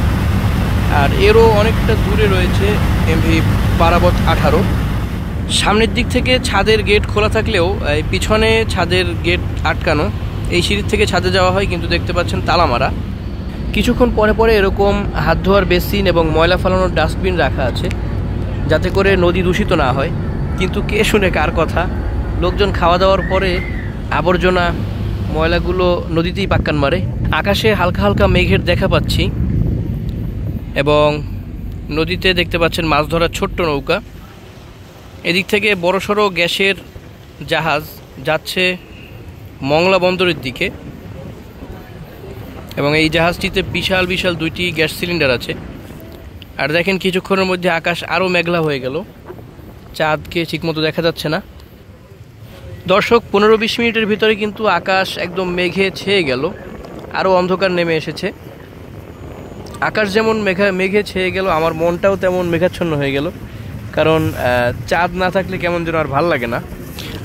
আর এরও অনেকটা দূরে রয়েছে এমভি পারাবত 18। সামনের দিক থেকে ছাদের গেট খোলা থাকলেও এই পিছনে ছাদের গেট আটকানো। এই সিঁড়ির থেকে ছাদে যাওয়া হয়, কিন্তু দেখতে পাচ্ছেন তালা মারা। কিছুক্ষণ পরে পরে এরকম হাত ধোয়ার বেসিন এবং ময়লা ফেলানোর ডাস্টবিন রাখা আছে, যাতে করে নদী দূষিত না হয়। কিন্তু কে শুনে কার কথা? লোকজন খাওয়া দাওয়ার পরে আবর্জনা ময়লাগুলো নদীতেই পাক্কান মারে। আকাশে হালকা হালকা মেঘের দেখা পাচ্ছি, এবং নদীতে দেখতে পাচ্ছেন মাছ ধরার ছোট্ট নৌকা। এদিক থেকে বড়সড় গ্যাসের জাহাজ যাচ্ছে মংলা বন্দরের দিকে, এবং এই জাহাজটিতে বিশাল বিশাল 2টি গ্যাস সিলিন্ডার আছে। আর দেখেন কিছুক্ষণের মধ্যে আকাশ আরও মেঘলা হয়ে গেল, চাঁদকে ঠিকমতো দেখা যাচ্ছে না। দর্শক, 15-20 মিনিটের ভিতরে কিন্তু আকাশ একদম মেঘে ছেয়ে গেল, আরও অন্ধকার নেমে এসেছে। আকাশ যেমন মেঘে ছেয়ে গেল, আমার মনটাও তেমন মেঘাচ্ছন্ন হয়ে গেল, কারণ চাঁদ না থাকলে কেমন যেন আর ভাল লাগে না।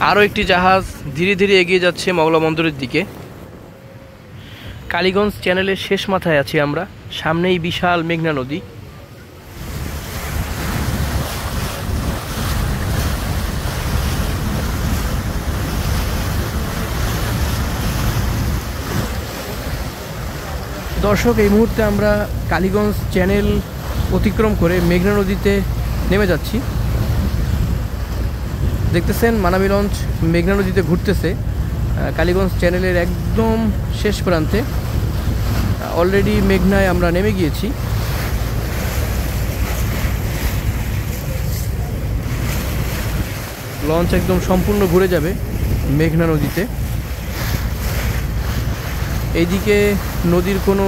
আরও একটি জাহাজ ধীরে ধীরে এগিয়ে যাচ্ছে মংলা বন্দরের দিকে। কালীগঞ্জ চ্যানেলের শেষ মাথায় আছি আমরা, সামনেই বিশাল মেঘনা নদী। দর্শক, এই মুহূর্তে আমরা কালীগঞ্জ চ্যানেল অতিক্রম করে মেঘনা নদীতে নেমে যাচ্ছি। দেখতেছেন মানামি লঞ্চ মেঘনা নদীতে ঘুরতেছে কালীগঞ্জ চ্যানেলের একদম শেষ প্রান্তে। অলরেডি মেঘনায় আমরা নেমে গিয়েছি। লঞ্চ একদম সম্পূর্ণ ঘুরে যাবে মেঘনা নদীতে। এইদিকে নদীর কোনো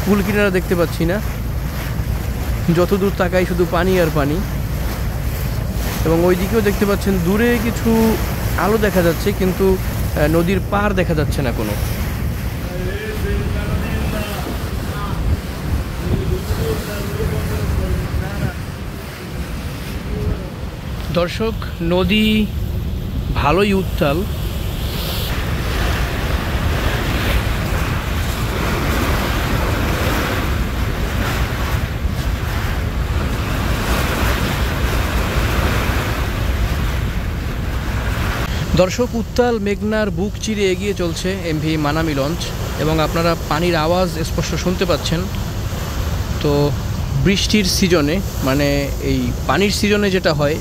কুল কিনারা দেখতে পাচ্ছি না, যতদূর তাকাই শুধু পানি আর পানি। এবং ওইদিকেও দেখতে পাচ্ছেন দূরে কিছু আলো দেখা যাচ্ছে, কিন্তু নদীর পার দেখা যাচ্ছে না কোনো। দর্শক, নদী ভালোই উত্তাল, দর্শক, উত্তাল মেঘনার বুক চিরে এগিয়ে চলছে এমভি মানামি লঞ্চ এবং আপনারা পানির আওয়াজ স্পষ্ট শুনতে পাচ্ছেন। তো বৃষ্টির সিজনে, মানে এই পানির সিজনে যেটা হয়,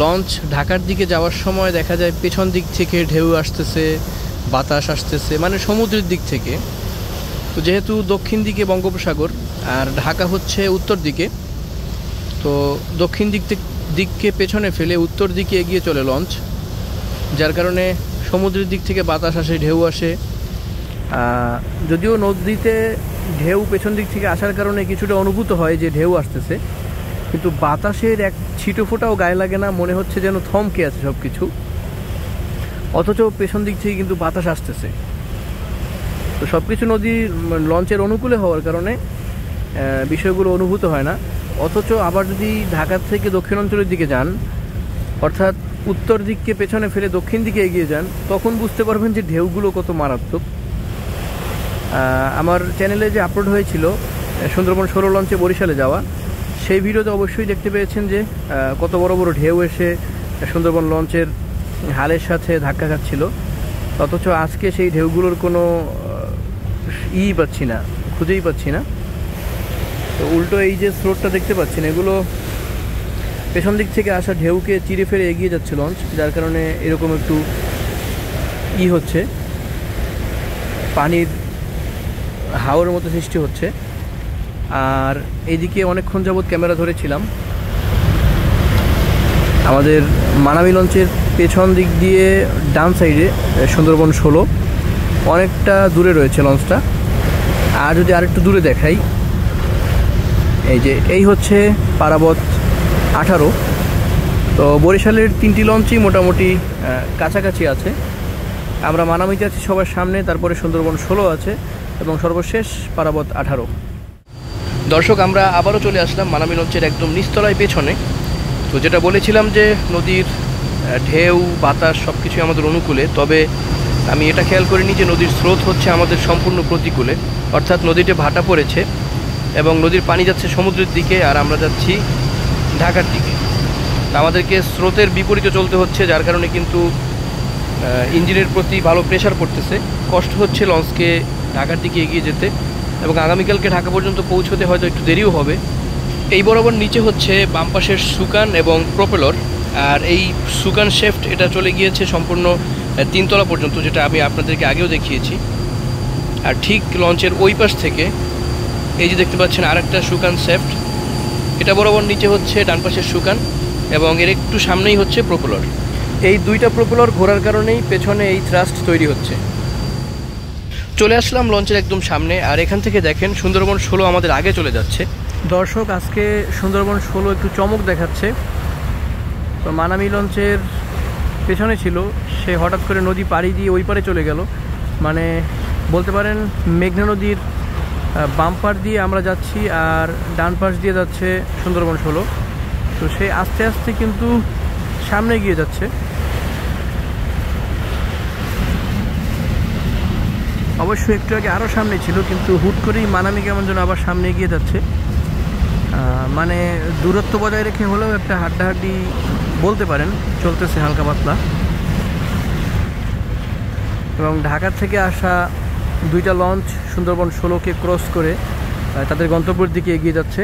লঞ্চ ঢাকার দিকে যাওয়ার সময় দেখা যায় পেছন দিক থেকে ঢেউ আসতেছে, বাতাস আসতেছে, মানে সমুদ্রের দিক থেকে। তো যেহেতু দক্ষিণ দিকে বঙ্গোপসাগর আর ঢাকা হচ্ছে উত্তর দিকে, তো দক্ষিণ দিককে পেছনে ফেলে উত্তর দিকে এগিয়ে চলে লঞ্চ, যার কারণে সমুদ্রের দিক থেকে বাতাস আসে, ঢেউ আসে। যদিও নদীতে ঢেউ পেছন দিক থেকে আসার কারণে কিছুটা অনুভূত হয় যে ঢেউ আসতেছে, কিন্তু বাতাসের এক ছিটো ফোঁটাও গায়ে লাগে না, মনে হচ্ছে যেন থমকে আছে সব কিছু, অথচ পেছন দিক থেকে কিন্তু বাতাস আসতেছে। তো সব কিছু নদীর লঞ্চের অনুকূলে হওয়ার কারণে বিষয়গুলো অনুভূত হয় না। অথচ আবার যদি ঢাকা থেকে দক্ষিণাঞ্চলের দিকে যান, অর্থাৎ উত্তর দিককে পেছনে ফেলে দক্ষিণ দিকে এগিয়ে যান, তখন বুঝতে পারবেন যে ঢেউগুলো কত মারাত্মক। আমার চ্যানেলে যে আপলোড হয়েছিল সুন্দরবন 16 লঞ্চে বরিশালে যাওয়া, সেই ভিডিওতে অবশ্যই দেখতে পেয়েছেন যে কত বড় বড় ঢেউ এসে সুন্দরবন লঞ্চের হালের সাথে ধাক্কা খাচ্ছিল। অথচ আজকে সেই ঢেউগুলোর কোনো পাচ্ছি না, খুঁজেই পাচ্ছি না। তো উল্টো এই যে স্রোতটা দেখতে পাচ্ছেন, এগুলো পেছন দিক থেকে আসা ঢেউকে চিরে ফেরে এগিয়ে যাচ্ছে লঞ্চ, যার কারণে এরকম একটু হচ্ছে, পানির হাওয়ার মতো সৃষ্টি হচ্ছে। আর এইদিকে অনেকক্ষণ যাবৎ ক্যামেরা ধরেছিলাম, আমাদের মানামি লঞ্চের পেছন দিক দিয়ে ডান সাইডে সুন্দরবন 16 অনেকটা দূরে রয়েছে লঞ্চটা। আর যদি আরেকটু দূরে দেখাই, এই হচ্ছে পারাবত 18। তো বরিশালের 3টি লঞ্চই মোটামুটি কাছাকাছি আছে। আমরা মানামিতে আছি সবার সামনে, তারপরে সুন্দরবন 16 আছে এবং সর্বশেষ পারাবত 18। দর্শক, আমরা আবারও চলে আসলাম মানামি লঞ্চের একদম নিচতলায় পেছনে। তো যেটা বলেছিলাম যে নদীর ঢেউ বাতাস সব কিছুই আমাদের অনুকূলে, তবে আমি এটা খেয়াল করিনি যে নদীর স্রোত হচ্ছে আমাদের সম্পূর্ণ প্রতিকূলে। অর্থাৎ নদীতে ভাটা পড়েছে এবং নদীর পানি যাচ্ছে সমুদ্রের দিকে, আর আমরা যাচ্ছি ঢাকার দিকে। আমাদেরকে স্রোতের বিপরীতে চলতে হচ্ছে, যার কারণে কিন্তু ইঞ্জিনের প্রতি ভালো প্রেশার পড়তেছে, কষ্ট হচ্ছে লঞ্চকে ঢাকার দিকে এগিয়ে যেতে, এবং আগামীকালকে ঢাকা পর্যন্ত পৌঁছতে হয়তো একটু দেরিও হবে। এই বরাবর নিচে হচ্ছে বাম পাশের সুকান এবং প্রপেলর, আর এই সুকান শেফট এটা চলে গিয়েছে সম্পূর্ণ 3 তলা পর্যন্ত, যেটা আমি আপনাদেরকে আগেও দেখিয়েছি। আর ঠিক লঞ্চের ওই পাশ থেকে এই যে দেখতে পাচ্ছেন আরেকটা সুকান শেফট, এটা বরাবর নিচে হচ্ছে ডান পাশের সুকান, এবং এর একটু সামনেই হচ্ছে প্রপেলর। এই দুইটা প্রপেলর ঘোরার কারণেই পেছনে এই থ্রাস্ট তৈরি হচ্ছে। চলে আসলাম লঞ্চের একদম সামনে, আর এখান থেকে দেখেন সুন্দরবন 16 আমাদের আগে চলে যাচ্ছে। দর্শক, আজকে সুন্দরবন 16 একটু চমক দেখাচ্ছে। তো মানামি লঞ্চের পেছনে ছিল, সে হঠাৎ করে নদী পাড়ি দিয়ে ওই পারে চলে গেল, মানে বলতে পারেন মেঘনা নদীর বাম পার দিয়ে আমরা যাচ্ছি আর ডান পাশ দিয়ে যাচ্ছে সুন্দরবন 16। তো সে আস্তে আস্তে কিন্তু সামনে গিয়ে যাচ্ছে। অবশ্যই একটু আগে আরও সামনে ছিল, কিন্তু হুট করেই মানামি কেমন যেন আবার সামনে এগিয়ে যাচ্ছে। মানে দূরত্ব বজায় রেখে হলেও একটা হাড্ডাহাড্ডি বলতে পারেন চলতেছে হালকা পাতলা। এবং ঢাকা থেকে আসা দুইটা লঞ্চ সুন্দরবন 16কে ক্রস করে তাদের গন্তব্যের দিকে এগিয়ে যাচ্ছে।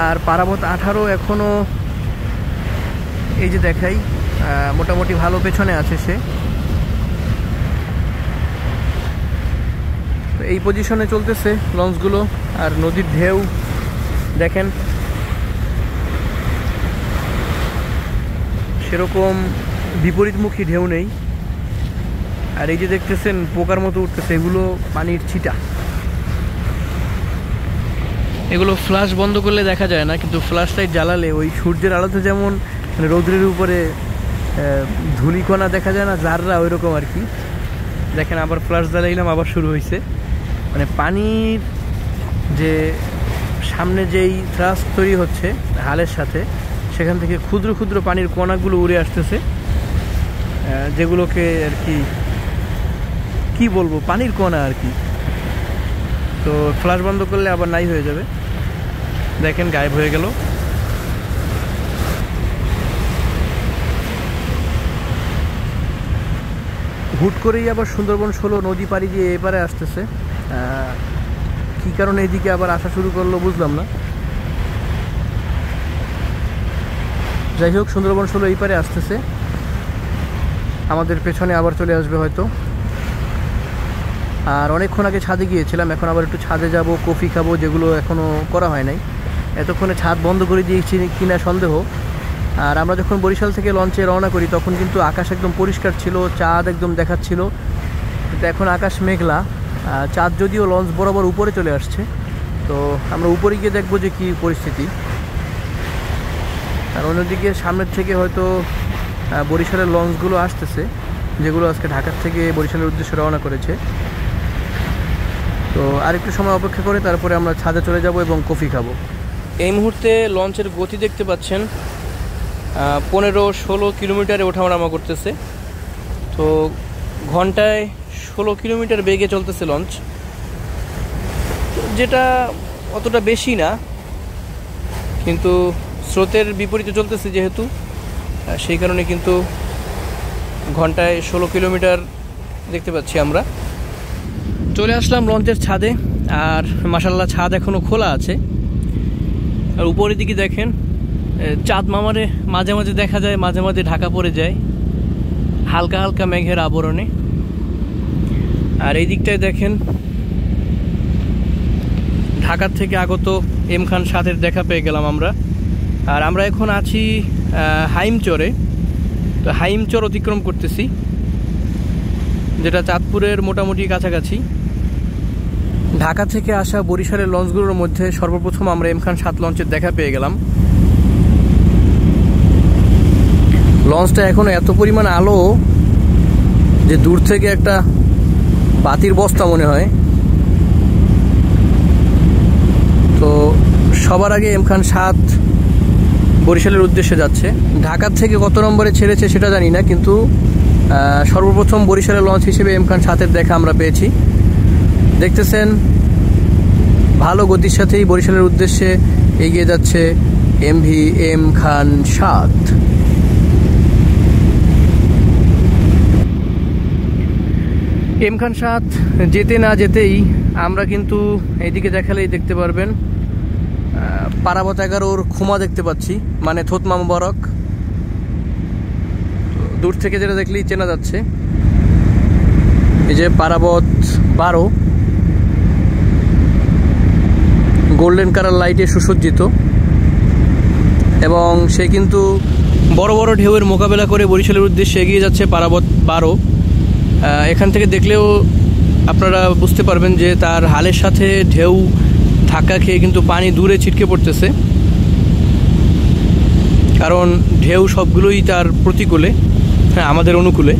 আর পারাবত 18 এখনও এই যে দেখাই মোটামুটি ভালো পেছনে আছে সে। এই পজিশনে চলতেছে লঞ্চগুলো, আর নদীর ঢেউ দেখেন সেরকম বিপরীতমুখী ঢেউ নেই। আর এই যে দেখতেছেন পোকার মতো উঠতেছে, এগুলো পানির ছিটা। এগুলো ফ্ল্যাশ বন্ধ করলে দেখা যায় না, কিন্তু ফ্ল্যাশ লাইট জ্বালালে ওই সূর্যের আলোতে যেমন রৌদ্রের উপরে ধূলিকণা দেখা যায় না, জাররা, ওই রকম আর কি। দেখেন আবার ফ্ল্যাশ জ্বালাইলাম, আবার শুরু হয়েছে। মানে পানির যে সামনে যেই থ্রাস্ট তৈরি হচ্ছে হালের সাথে, সেখান থেকে ক্ষুদ্র ক্ষুদ্র পানির কণাগুলো উড়ে আসতেছে, যেগুলোকে আর কি বলবো, পানির কণা আর কি। তো ফ্ল্যাশ বন্ধ করলে আবার নাই হয়ে যাবে। দেখেন গায়েব হয়ে গেল। হুট করেই আবার সুন্দরবন 16 নদী পাড়ি দিয়ে এপারে আসতেছে। কী কারণে এদিকে আবার আসা শুরু করলো বুঝলাম না। যাই হোক, সুন্দরবন 16 এই পারে আসতেছে, আমাদের পেছনে আবার চলে আসবে হয়তো। আর অনেকক্ষণ আগে ছাদে গিয়েছিলাম, এখন আবার একটু ছাদে যাব, কফি খাবো, যেগুলো এখনও করা হয় নাই। এতক্ষণে ছাদ বন্ধ করে দিয়েছি কিনা সন্দেহ। আর আমরা যখন বরিশাল থেকে লঞ্চে রওনা করি তখন কিন্তু আকাশ একদম পরিষ্কার ছিল, চাঁদ একদম দেখাচ্ছিল, কিন্তু এখন আকাশ মেঘলা। চাঁদ যদিও লঞ্চ বরাবর উপরে চলে আসছে, তো আমরা উপরে গিয়ে দেখবো যে কী পরিস্থিতি। আর অন্যদিকে সামনের থেকে হয়তো বরিশালের লঞ্চগুলো আসতেছে, যেগুলো আজকে ঢাকার থেকে বরিশালের উদ্দেশ্যে রওনা করেছে। তো আরেকটু সময় অপেক্ষা করে তারপরে আমরা ছাদে চলে যাব এবং কফি খাবো। এই মুহূর্তে লঞ্চের গতি দেখতে পাচ্ছেন, 15-16 কিলোমিটারে ওঠানামা করতেছে। তো ঘন্টায় 16 কিলোমিটার বেগে চলতেছে লঞ্চ, যেটা অতটা বেশি না, কিন্তু স্রোতের বিপরীতে চলতেছে যেহেতু, সেই কারণে কিন্তু ঘন্টায় 16 কিলোমিটার দেখতে পাচ্ছি আমরা। চলে আসলাম লঞ্চের ছাদে, আর মাশাআল্লাহ ছাদ এখনও খোলা আছে। আর উপরের দিকে দেখেন চাঁদ মামারে মাঝে মাঝে দেখা যায়, মাঝে মাঝে ঢাকা পড়ে যায় হালকা হালকা মেঘের আবরণে। আর এই দিকটায় দেখেন ঢাকার থেকে আগত এম খান 7-এর দেখা পেয়ে গেলাম আমরা। আর আমরা এখন আছি হাইমচরে। তো হাইমচর অতিক্রম করতেছি, যেটা চাঁদপুরের মোটামুটি কাছাকাছি। ঢাকা থেকে আসা বরিশালের লঞ্চগুলোর মধ্যে সর্বপ্রথম আমরা এম খান 7 লঞ্চের দেখা পেয়ে গেলাম। লঞ্চটা এখনো এত পরিমাণ আলো যে দূর থেকে একটা বাতির বস্তা মনে হয়। তো সবার আগে এম খান 7 বরিশালের উদ্দেশ্যে যাচ্ছে। ঢাকার থেকে কত নম্বরে ছেড়েছে সেটা জানি না, কিন্তু সর্বপ্রথম বরিশালের লঞ্চ হিসেবে এম খান 7-এর দেখা আমরা পেয়েছি। দেখতেছেন ভালো গতির সাথেই বরিশালের উদ্দেশ্যে এগিয়ে যাচ্ছে এমভি এম খান 7। এম খান 7 যেতে না যেতেই আমরা কিন্তু এইদিকে দেখালেই দেখতে পারবেন পারাবত 11-র খুমা দেখতে পাচ্ছি, মানে থতমা মোবারক। দূর থেকে যেটা দেখলেই চেনা যাচ্ছে, এই যে পারাবত 12 গোল্ডেন কালার লাইটে সুসজ্জিত, এবং সে কিন্তু বড় বড় ঢেউয়ের মোকাবেলা করে বরিশালের উদ্দেশ্যে এগিয়ে যাচ্ছে পারাবত 12। এখান থেকে দেখলেও আপনারা বুঝতে পারবেন যে তার হালের সাথে ঢেউ ধাক্কা খেয়ে কিন্তু পানি দূরে ছিটকে পড়তেছে, কারণ ঢেউ সবগুলোই তার প্রতিকূলে, হ্যাঁ আমাদের অনুকূলে।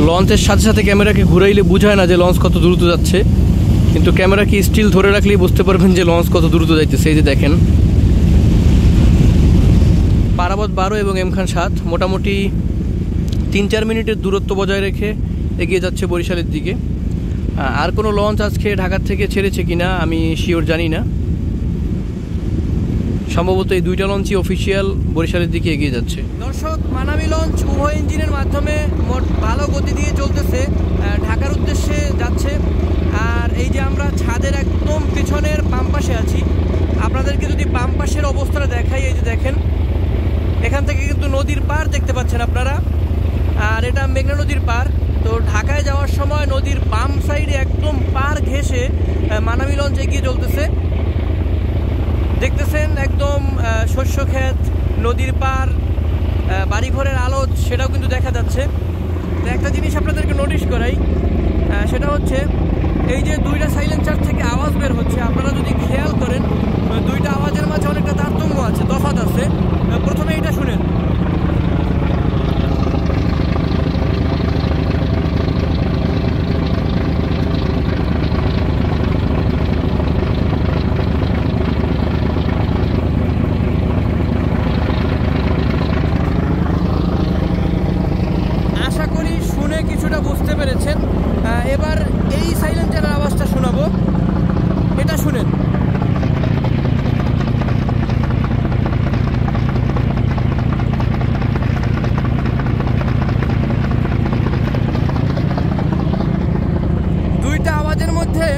লঞ্চের সাথে সাথে ক্যামেরাকে ঘুরাইলে বোঝায় না যে লঞ্চ কত দ্রুত যাচ্ছে, কিন্তু ক্যামেরাকে স্টিল ধরে রাখলেই বুঝতে পারবেন যে লঞ্চ কত দ্রুত যাইতেছে। এই যে দেখেন পারাবত 12 এবং এম খান 7 মোটামুটি 3-4 মিনিটের দূরত্ব বজায় রেখে এগিয়ে যাচ্ছে বরিশালের দিকে। আর কোনো লঞ্চ আজকে ঢাকার থেকে ছেড়েছে কিনা আমি শিওর জানি না, সম্ভবত এই দুইটা লঞ্চই অফিসিয়াল বরিশালের দিকে এগিয়ে যাচ্ছে। দর্শক, মানামি লঞ্চ উভয় ইঞ্জিনের মাধ্যমে মোট ভালো গতি দিয়ে চলতেছে, ঢাকার উদ্দেশ্যে যাচ্ছে। আর এই যে আমরা ছাদের একদম পিছনের বাম পাশে আছি, আপনাদেরকে যদি বাম পাশের অবস্থাটা দেখাই, এই যে দেখেন এখান থেকে কিন্তু নদীর পার দেখতে পাচ্ছেন আপনারা, আর এটা মেঘনা নদীর পার। তো ঢাকায় যাওয়ার সময় নদীর বাম সাইডে একদম পার ঘেঁষে মানামি লঞ্চ এগিয়ে চলতেছে। দেখতেছেন একদম শস্য ক্ষেত, নদীর পার, বাড়িঘরের আলো সেটাও কিন্তু দেখা যাচ্ছে। তো একটা জিনিস আপনাদেরকে নোটিশ করাই, সেটা হচ্ছে এই যে দুইটা সাইলেন্সার থেকে আওয়াজ বের হচ্ছে, আপনারা যদি খেয়াল করেন দুইটা আওয়াজের মাঝে অনেকটা তারতম্য আছে, তফাৎ আছে। প্রথমে এটা শুনেন। হচ্ছে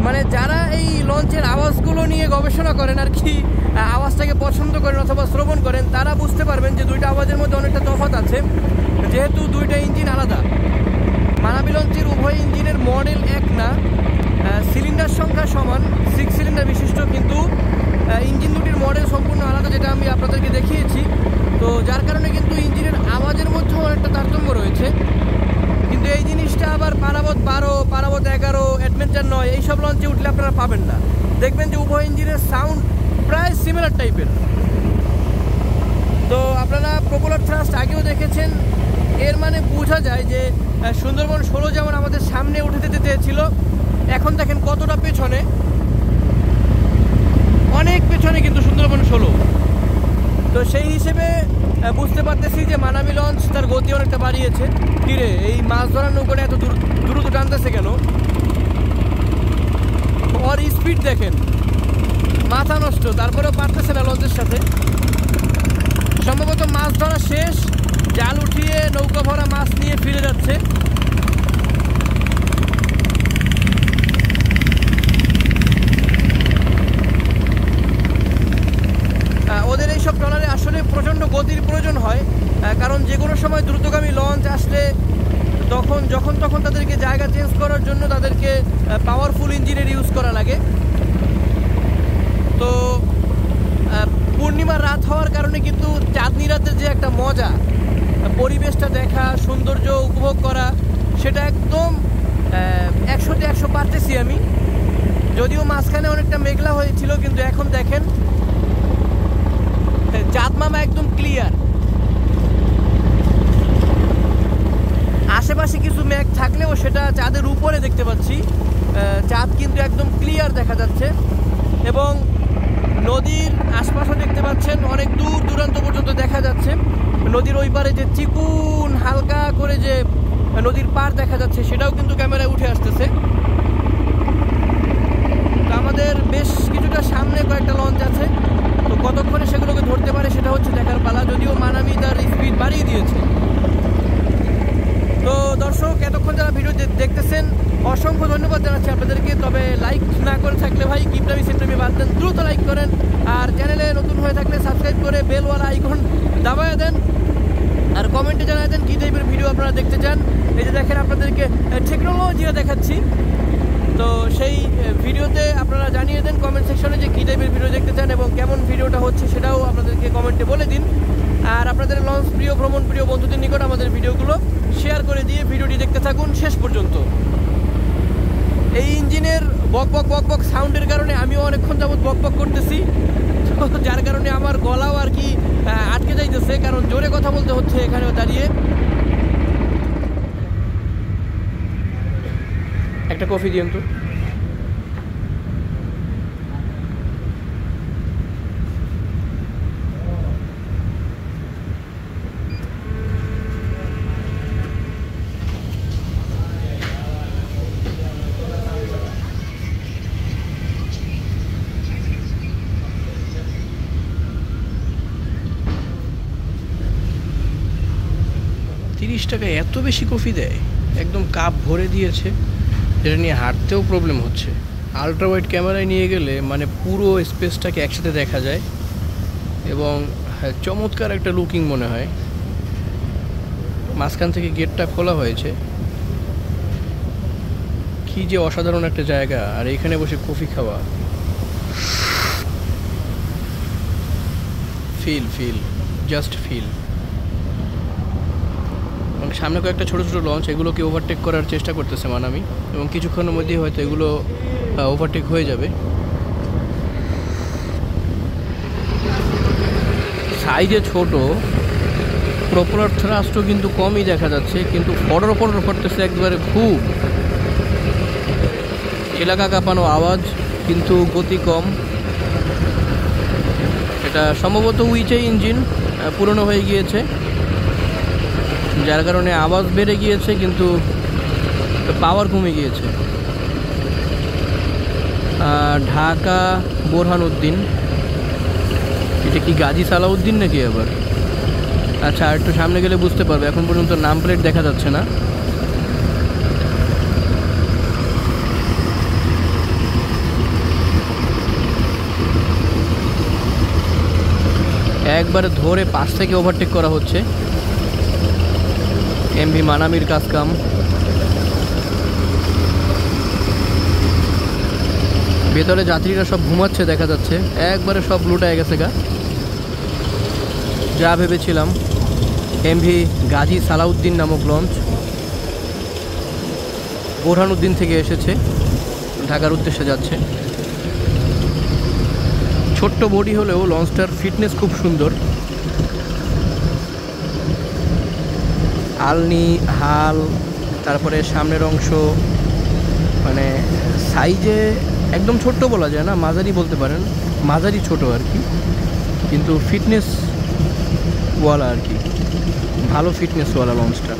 মানে যারা এই লঞ্চের আওয়াজগুলো নিয়ে গবেষণা করেন আর কি, আওয়াজটাকে পছন্দ করেন অথবা শ্রবণ করেন, তারা বুঝতে পারবেন যে দুইটা আওয়াজের মধ্যে অনেকটা তফাৎ আছে, যেহেতু দুইটা ইঞ্জিন আলাদা। মানাবী লঞ্চের উভয় ইঞ্জিনের মডেল এক না, সিলিন্ডার সংখ্যা সমান, 6 সিলিন্ডার বিশিষ্ট, কিন্তু ইঞ্জিন দুটির মডেল সম্পূর্ণ আলাদা, যেটা আমি আপনাদেরকে দেখিয়েছি। তো যার কারণে কিন্তু ইঞ্জিনের আওয়াজের মধ্যেও অনেকটা তারতম্য রয়েছে। কিন্তু এই জিনিসটা আবার পারাবত 12, পারাবত 11, অ্যাডভেঞ্চার 9 এইসব লঞ্চে উঠলে আপনারা পাবেন না। দেখবেন যে উভয় ইঞ্জিনের সাউন্ড প্রায় সিমিলার টাইপের। তো আপনারা প্রপেলার থ্রাস্ট আগেও দেখেছেন, এর মানে বোঝা যায় যে সুন্দরবন 16 যেমন আমাদের সামনে উঠে যেতে চেয়েছিল, এখন দেখেন কতটা পেছনে, অনেক পেছনে কিন্তু সুন্দরবন 16। তো সেই হিসেবে বুঝতে পারতেছি যে মানাবী লঞ্চ তার গতি অনেকটা বাড়িয়েছে। কিরে, এই মাছ ধরার নৌকাটা এত দ্রুত টানতেছে কেন? ওর স্পিড দেখেন, মাথা নষ্ট, তারপরেও পারতেছে না লঞ্চের সাথে। সম্ভবত মাছ ধরা শেষ, জাল উঠিয়ে নৌকা ভরা মাছ নিয়ে ফিরে যাচ্ছে। ওদের এইসব ট্রলারে আসলে প্রচণ্ড গতির প্রয়োজন হয়, কারণ যে কোনো সময় দ্রুতগামী লঞ্চ আসলে যখন তখন তাদেরকে জায়গা চেঞ্জ করার জন্য তাদেরকে পাওয়ারফুল ইঞ্জিনের ইউজ করা লাগে। তো পূর্ণিমার রাত হওয়ার কারণে কিন্তু চাঁদনি রাতের যে একটা মজা, পরিবেশটা দেখা, সৌন্দর্য উপভোগ করা, সেটা একদম 100-তে 100 পারতেছি আমি। যদিও মাঝখানে অনেকটা মেঘলা হয়েছিল, কিন্তু এখন দেখেন চাঁদ মামা একদম ক্লিয়ার। আশেপাশে কিছু মেঘ থাকলেও সেটা চাঁদের উপরে দেখতে পাচ্ছি, চাঁদ কিন্তু একদম ক্লিয়ার দেখা যাচ্ছে। এবং নদীর আশপাশও দেখতে পাচ্ছেন, অনেক দূর দূরান্ত পর্যন্ত দেখা যাচ্ছে। নদীর ওই পারে যে চিকুন হালকা করে যে নদীর পার দেখা যাচ্ছে, সেটাও কিন্তু ক্যামেরায় উঠে আসতেছে। তো আমাদের বেশ কিছুটা সামনে কয়েকটা লঞ্চ আছে, তো কতক্ষণে সেগুলোকে ধরতে পারে সেটা হচ্ছে দেখার পালা। যদিও মানাবী তার স্পিড বাড়িয়ে দিয়েছে। তো দর্শক, এতক্ষণ যারা ভিডিও দেখতেছেন অসংখ্য ধন্যবাদ জানাচ্ছি আপনাদেরকে। তবে লাইক না করে থাকলে ভাই কিপটামি সিপটামি বাদ দেন, দ্রুত লাইক করেন। আর চ্যানেলে নতুন হয়ে থাকলে সাবস্ক্রাইব করে বেলওয়ালা আইকন দাবায় দেন। আর কমেন্টে জানায় দেন কী টাইপের ভিডিও আপনারা দেখতে চান। এই যে দেখেন আপনাদেরকে টেকনোলজিও দেখাচ্ছি, তো সেই ভিডিওতে আপনারা জানিয়ে দেন কমেন্ট সেকশনে যে কী টাইপের ভিডিও দেখতে চান এবং কেমন ভিডিওটা হচ্ছে সেটাও আপনাদেরকে কমেন্টে বলে দিন। আর আপনাদের লঞ্চ প্রিয়, ভ্রমণ প্রিয় বন্ধুদের নিকট আমাদের ভিডিওগুলো শেয়ার করে দিয়ে ভিডিওটি দেখতে থাকুন শেষ পর্যন্ত। এই ইঞ্জিনের বক বক সাউন্ডের কারণে আমিও অনেকক্ষণ যাবত বক করতেছি, তো যার কারণে আমার গলাও আর কি আটকে যাইতেছে, কারণ জোরে কথা বলতে হচ্ছে এখানেও দাঁড়িয়ে। একটা কফি দিন তো। টাকায় এত বেশি কফি দেয়, একদম কাপ ভরে দিয়েছে, যেটা নিয়ে হাঁটতেও প্রবলেম হচ্ছে। আলট্রা ওয়াইড ক্যামেরায় নিয়ে গেলে মানে পুরো স্পেসটাকে একসাথে দেখা যায় এবং চমৎকার একটা লুকিং মনে হয়। মাঝখান থেকে গেটটা খোলা হয়েছে, কি যে অসাধারণ একটা জায়গা। আর এখানে বসে কফি খাওয়া, ফিল জাস্ট ফিল। এবং সামনে কয়েকটা ছোটো ছোটো লঞ্চ, এগুলোকে ওভারটেক করার চেষ্টা করতেছে মানামি, এবং কিছুক্ষণের মধ্যেই হয়তো এগুলো ওভারটেক হয়ে যাবে। সাইজে ছোট, প্রপেলার থ্রাস্টও কিন্তু কমই দেখা যাচ্ছে, কিন্তু ফডর করতেছে একবারে খুব। এলাকা কাঁপানো আওয়াজ, কিন্তু গতি কম। এটা সম্ভবত উইচে ইঞ্জিন, পুরনো হয়ে গিয়েছে, যার কারণে আওয়াজ বেড়ে গিয়েছে কিন্তু পাওয়ার কমে গিয়েছে। ঢাকা বোরহানউদ্দিন, এটা কি গাজী সালাউদ্দিন নাকি আবার? আচ্ছা, আর একটু সামনে গেলে বুঝতে পারবে, এখন পর্যন্ত নাম প্লেট দেখা যাচ্ছে না। একবারে ধরে পাশ থেকে ওভারটেক করা হচ্ছে। এমভি মানামির কাজ কাম। ভেতরে যাত্রীরা সব ঘুমাচ্ছে দেখা যাচ্ছে, একবারে সব লুটায় গেছে গা। যা ভেবেছিলাম। এমভি গাজী সালাউদ্দিন নামক লঞ্চ, বোরহানুদ্দিন থেকে এসেছে, ঢাকার উদ্দেশ্যে যাচ্ছে। ছোট্ট বডি হলেও লঞ্চটার ফিটনেস খুব সুন্দর। আলনি হাল, তারপরে সামনের অংশ মানে সাইজে একদম ছোট্ট বলা যায় না, মাঝারি বলতে পারেন, মাঝারি ছোট আর কি, কিন্তু ফিটনেসওয়ালা আর কি, ভালো ফিটনেসওয়ালা লঞ্চটা।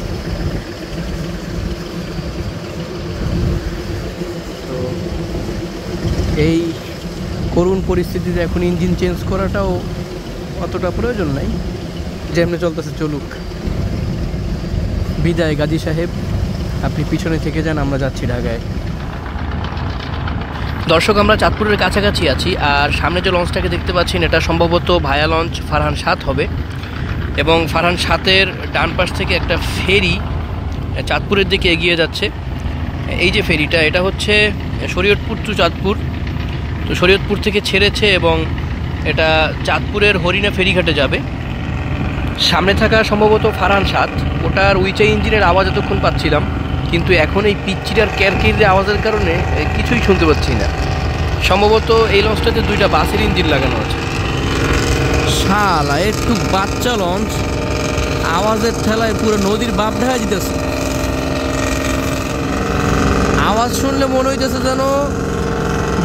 তো এই করুণ পরিস্থিতিতে এখন ইঞ্জিন চেঞ্জ করাটাও অতটা প্রয়োজন নাই, যেমনি চলতেছে চলুক। বিদায় গাজী সাহেব, আপনি পিছনে থেকে যান, আমরা যাচ্ছি ঢাকায়। দর্শক, আমরা চাঁদপুরের কাছাকাছি আছি, আর সামনে যে লঞ্চটাকে দেখতে পাচ্ছেন এটা সম্ভবত ভায়া লঞ্চ ফারহান 7 হবে, এবং ফারহান 7-এর ডান পাশ থেকে একটা ফেরি চাঁদপুরের দিকে এগিয়ে যাচ্ছে। এই যে ফেরিটা, এটা হচ্ছে শরীয়তপুর টু চাঁদপুর। তো শরীয়তপুর থেকে ছেড়েছে এবং এটা চাঁদপুরের হরিণা ফেরিঘাটে যাবে। সামনে থাকা সম্ভবত ফারহান 7, ওটার উইচা ইঞ্জিনের আওয়াজ এতক্ষণ পাচ্ছিলাম, কিন্তু এখন এই পিচ্চিটার ক্যারকিরের আওয়াজের কারণে কিছুই শুনতে পাচ্ছি না। সম্ভবত এই লঞ্চটাতে 2টা বাসের ইঞ্জিন লাগানো আছে। শালা একটু বাচ্চা লঞ্চ আওয়াজের ঠেলায় পুরো নদীর বাপ ঢাকা দিতেছে। আওয়াজ শুনলে মনে হইতেছে যেন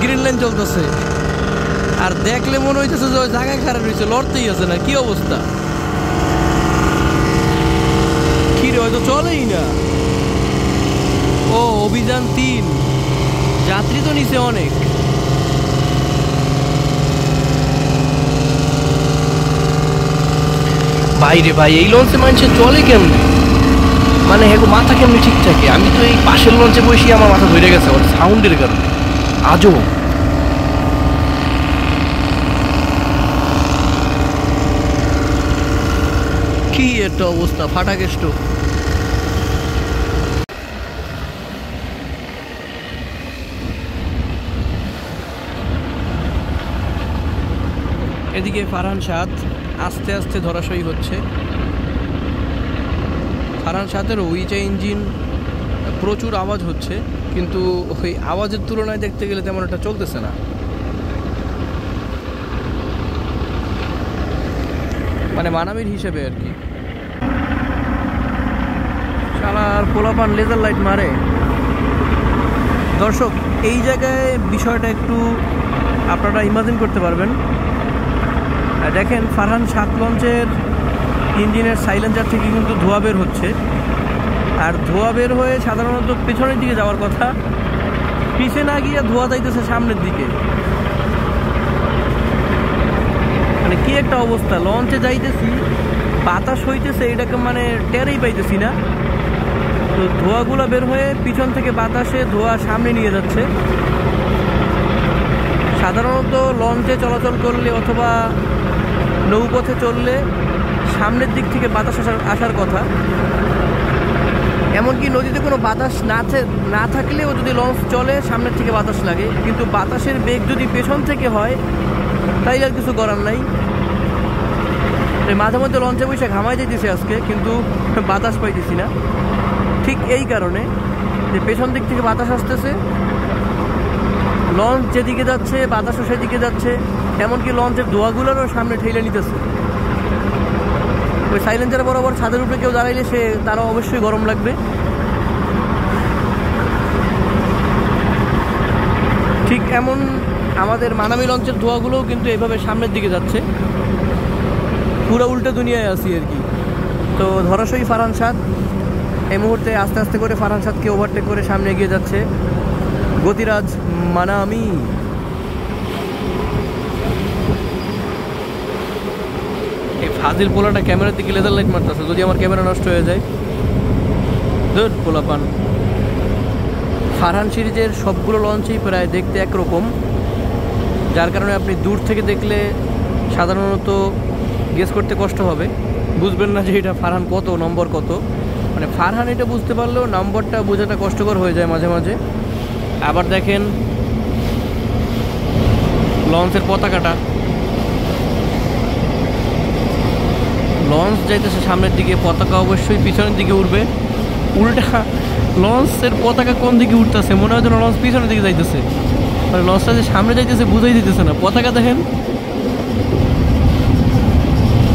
গ্রিন লাইন চলতেছে, আর দেখলে মনে হইতেছে যে ওই জায়গায় খারাপ রয়েছে, লড়তেই আছে না। কি অবস্থা, কি রে, হয়তো চলেই না। ও অভিযান 3, যাত্রী তো নিচে অনেক। বাইরে ভাই, এই লঞ্চে মানুষের চলে কেমনি, মানে হ্যাঁ মাথা কেমনি ঠিক থাকে? আমি তো এই পাশের লঞ্চে বসে আমার মাথা ধরে গেছে ওর সাউন্ডের কারণে। আজও কি একটা অবস্থা, ফাটা কেষ্ট। এদিকে ফারহান 7 আস্তে আস্তে ধরাশয়ী হচ্ছে। ফারহান 7-এর উইচা ইঞ্জিন প্রচুর আওয়াজ হচ্ছে, কিন্তু ওই আওয়াজের তুলনায় দেখতে গেলে তেমন একটা চলতেছে না। মানে মানামির হিসেবে আর কি। শালার পোলাপান লেজার লাইট মারে। দর্শক, এই জায়গায় বিষয়টা একটু আপনারা ইমাজিন করতে পারবেন। দেখেন, ফারহান 7 লঞ্চের ইঞ্জিনের সাইলেন্সার থেকে কিন্তু ধোঁয়া বের হচ্ছে, আর ধোঁয়া বের হয়ে সাধারণত পেছনের দিকে যাওয়ার কথা, পিছে না গিয়ে ধোঁয়া যাইতেছে সামনের দিকে। মানে কি একটা অবস্থা, লঞ্চে যাইতেছি, বাতাস হইতেছে, এটাকে মানে টেরেই পাইতেছি না। তো ধোঁয়াগুলো বের হয়ে পিছন থেকে বাতাসে ধোঁয়া সামনে নিয়ে যাচ্ছে। সাধারণত লঞ্চে চলাচল করলে অথবা নৌপথে চললে সামনের দিক থেকে বাতাস আসার কথা। এমনকি নদীতে কোনো বাতাস না থাকলেও যদি লঞ্চ চলে সামনের থেকে বাতাস লাগে, কিন্তু বাতাসের বেগ যদি পেছন থেকে হয় তাইলে আর কিছু করার নাই। মাঝে মধ্যে লঞ্চে বসে ঘামাই যাইতেছে আজকে, কিন্তু বাতাস পাইতেছি না। ঠিক এই কারণে যে পেছন দিক থেকে বাতাস আসতেছে, লঞ্চ যেদিকে যাচ্ছে বাতাসও সেদিকে যাচ্ছে, এমনকি লঞ্চের ধোঁয়াগুলোরও সামনে ঠেলে নিতেছে। ওই সাইলেন্সার বরাবর ছাদের উপরে কেউ দাঁড়াইলে তারও অবশ্যই গরম লাগবে। ঠিক এমন আমাদের মানামি লঞ্চের ধোঁয়াগুলোও কিন্তু এভাবে সামনের দিকে যাচ্ছে। পুরো উল্টো দুনিয়ায় আছি আর কি। তো ধরাশয়ী ফারহান 7 এই মুহূর্তে আস্তে আস্তে করে ফারহান 7কে ওভারটেক করে সামনে এগিয়ে যাচ্ছে গতিরাজ মানামি। এই ফাজিল পোলাটা ক্যামেরার দিকে লেজার লাইট মারতেছে, যদি আমার ক্যামেরা নষ্ট হয়ে যায়। ধুর পোলাপান। ফারহান সিরিজের সবগুলো লঞ্চই প্রায় দেখতে একরকম, যার কারণে আপনি দূর থেকে দেখলে সাধারণত গেস করতে কষ্ট হবে, বুঝবেন না যে এটা ফারহান কত, নম্বর কত। মানে ফারহান এটা বুঝতে পারলেও নম্বরটা বোঝাটা কষ্টকর হয়ে যায় মাঝে মাঝে। আবার দেখেন লঞ্চের পতাকাটা, লঞ্চ যাইতেছে সামনের দিকে, পতাকা অবশ্যই পিছনের দিকে উঠবে। উল্টা লঞ্চের পতাকা কোন দিকে উঠতেছে, মনে হয় যেন লঞ্চ পিছনের দিকে যাইতেছে, মানে লঞ্চটা যে সামনে যাইতেছে বুঝাই দিতেছে না। পতাকা দেখেন,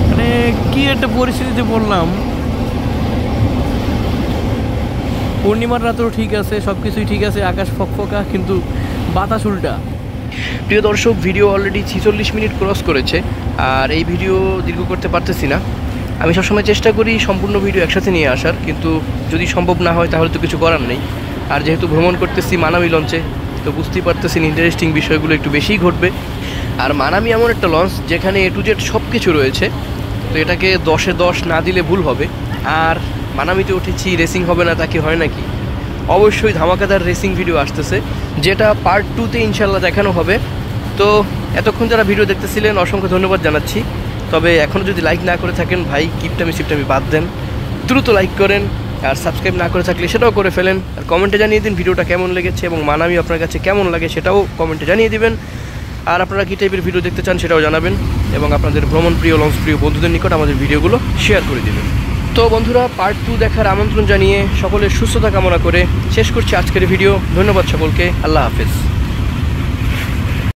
মানে কি একটা পরিস্থিতিতে বললাম। পূর্ণিমার রাতেও ঠিক আছে, সব কিছুই ঠিক আছে, আকাশ ফকফকা, কিন্তু বাতাস উল্টা। প্রিয় দর্শক, ভিডিও অলরেডি 46 মিনিট ক্রস করেছে, আর এই ভিডিও দীর্ঘ করতে পারতেছি না। আমি সবসময় চেষ্টা করি সম্পূর্ণ ভিডিও একসাথে নিয়ে আসার, কিন্তু যদি সম্ভব না হয় তাহলে তো কিছু করার নেই। আর যেহেতু ভ্রমণ করতেছি মানামি লঞ্চে, তো বুঝতেই পারতেছেন ইন্টারেস্টিং বিষয়গুলো একটু বেশিই ঘটবে। আর মানামি এমন একটা লঞ্চ যেখানে A to Z সব কিছু রয়েছে, তো এটাকে 10-এ 10 না দিলে ভুল হবে। আর মানামিতে উঠেছি, রেসিং হবে না তা কি হয় নাকি? অবশ্যই ধামাকাদার রেসিং ভিডিও আসতেছে, যেটা পার্ট 2-তে ইনশাল্লাহ দেখানো হবে। তো এতক্ষণ যারা ভিডিও দেখতেছিলেন অসংখ্য ধন্যবাদ জানাচ্ছি। তবে এখনও যদি লাইক না করে থাকেন ভাই, কিপটামি বাদ দেন, দ্রুত লাইক করেন। আর সাবস্ক্রাইব না করে থাকলে সেটাও করে ফেলেন। আর কমেন্টে জানিয়ে দিন ভিডিওটা কেমন লেগেছে এবং মানামি আপনার কাছে কেমন লাগে সেটাও কমেন্টে জানিয়ে দিবেন। আর আপনারা কী টাইপের ভিডিও দেখতে চান সেটাও জানাবেন, এবং আপনাদের ভ্রমণ প্রিয় লঞ্চ প্রিয় বন্ধুদের নিকট আমাদের ভিডিওগুলো শেয়ার করে দিবেন। তো বন্ধুরা, পার্ট 2 দেখার আমন্ত্রণ জানিয়ে সকলের সুস্থতা কামনা করে শেষ করছি আজকের ভিডিও। ধন্যবাদ সকলকে, আল্লাহ হাফেজ।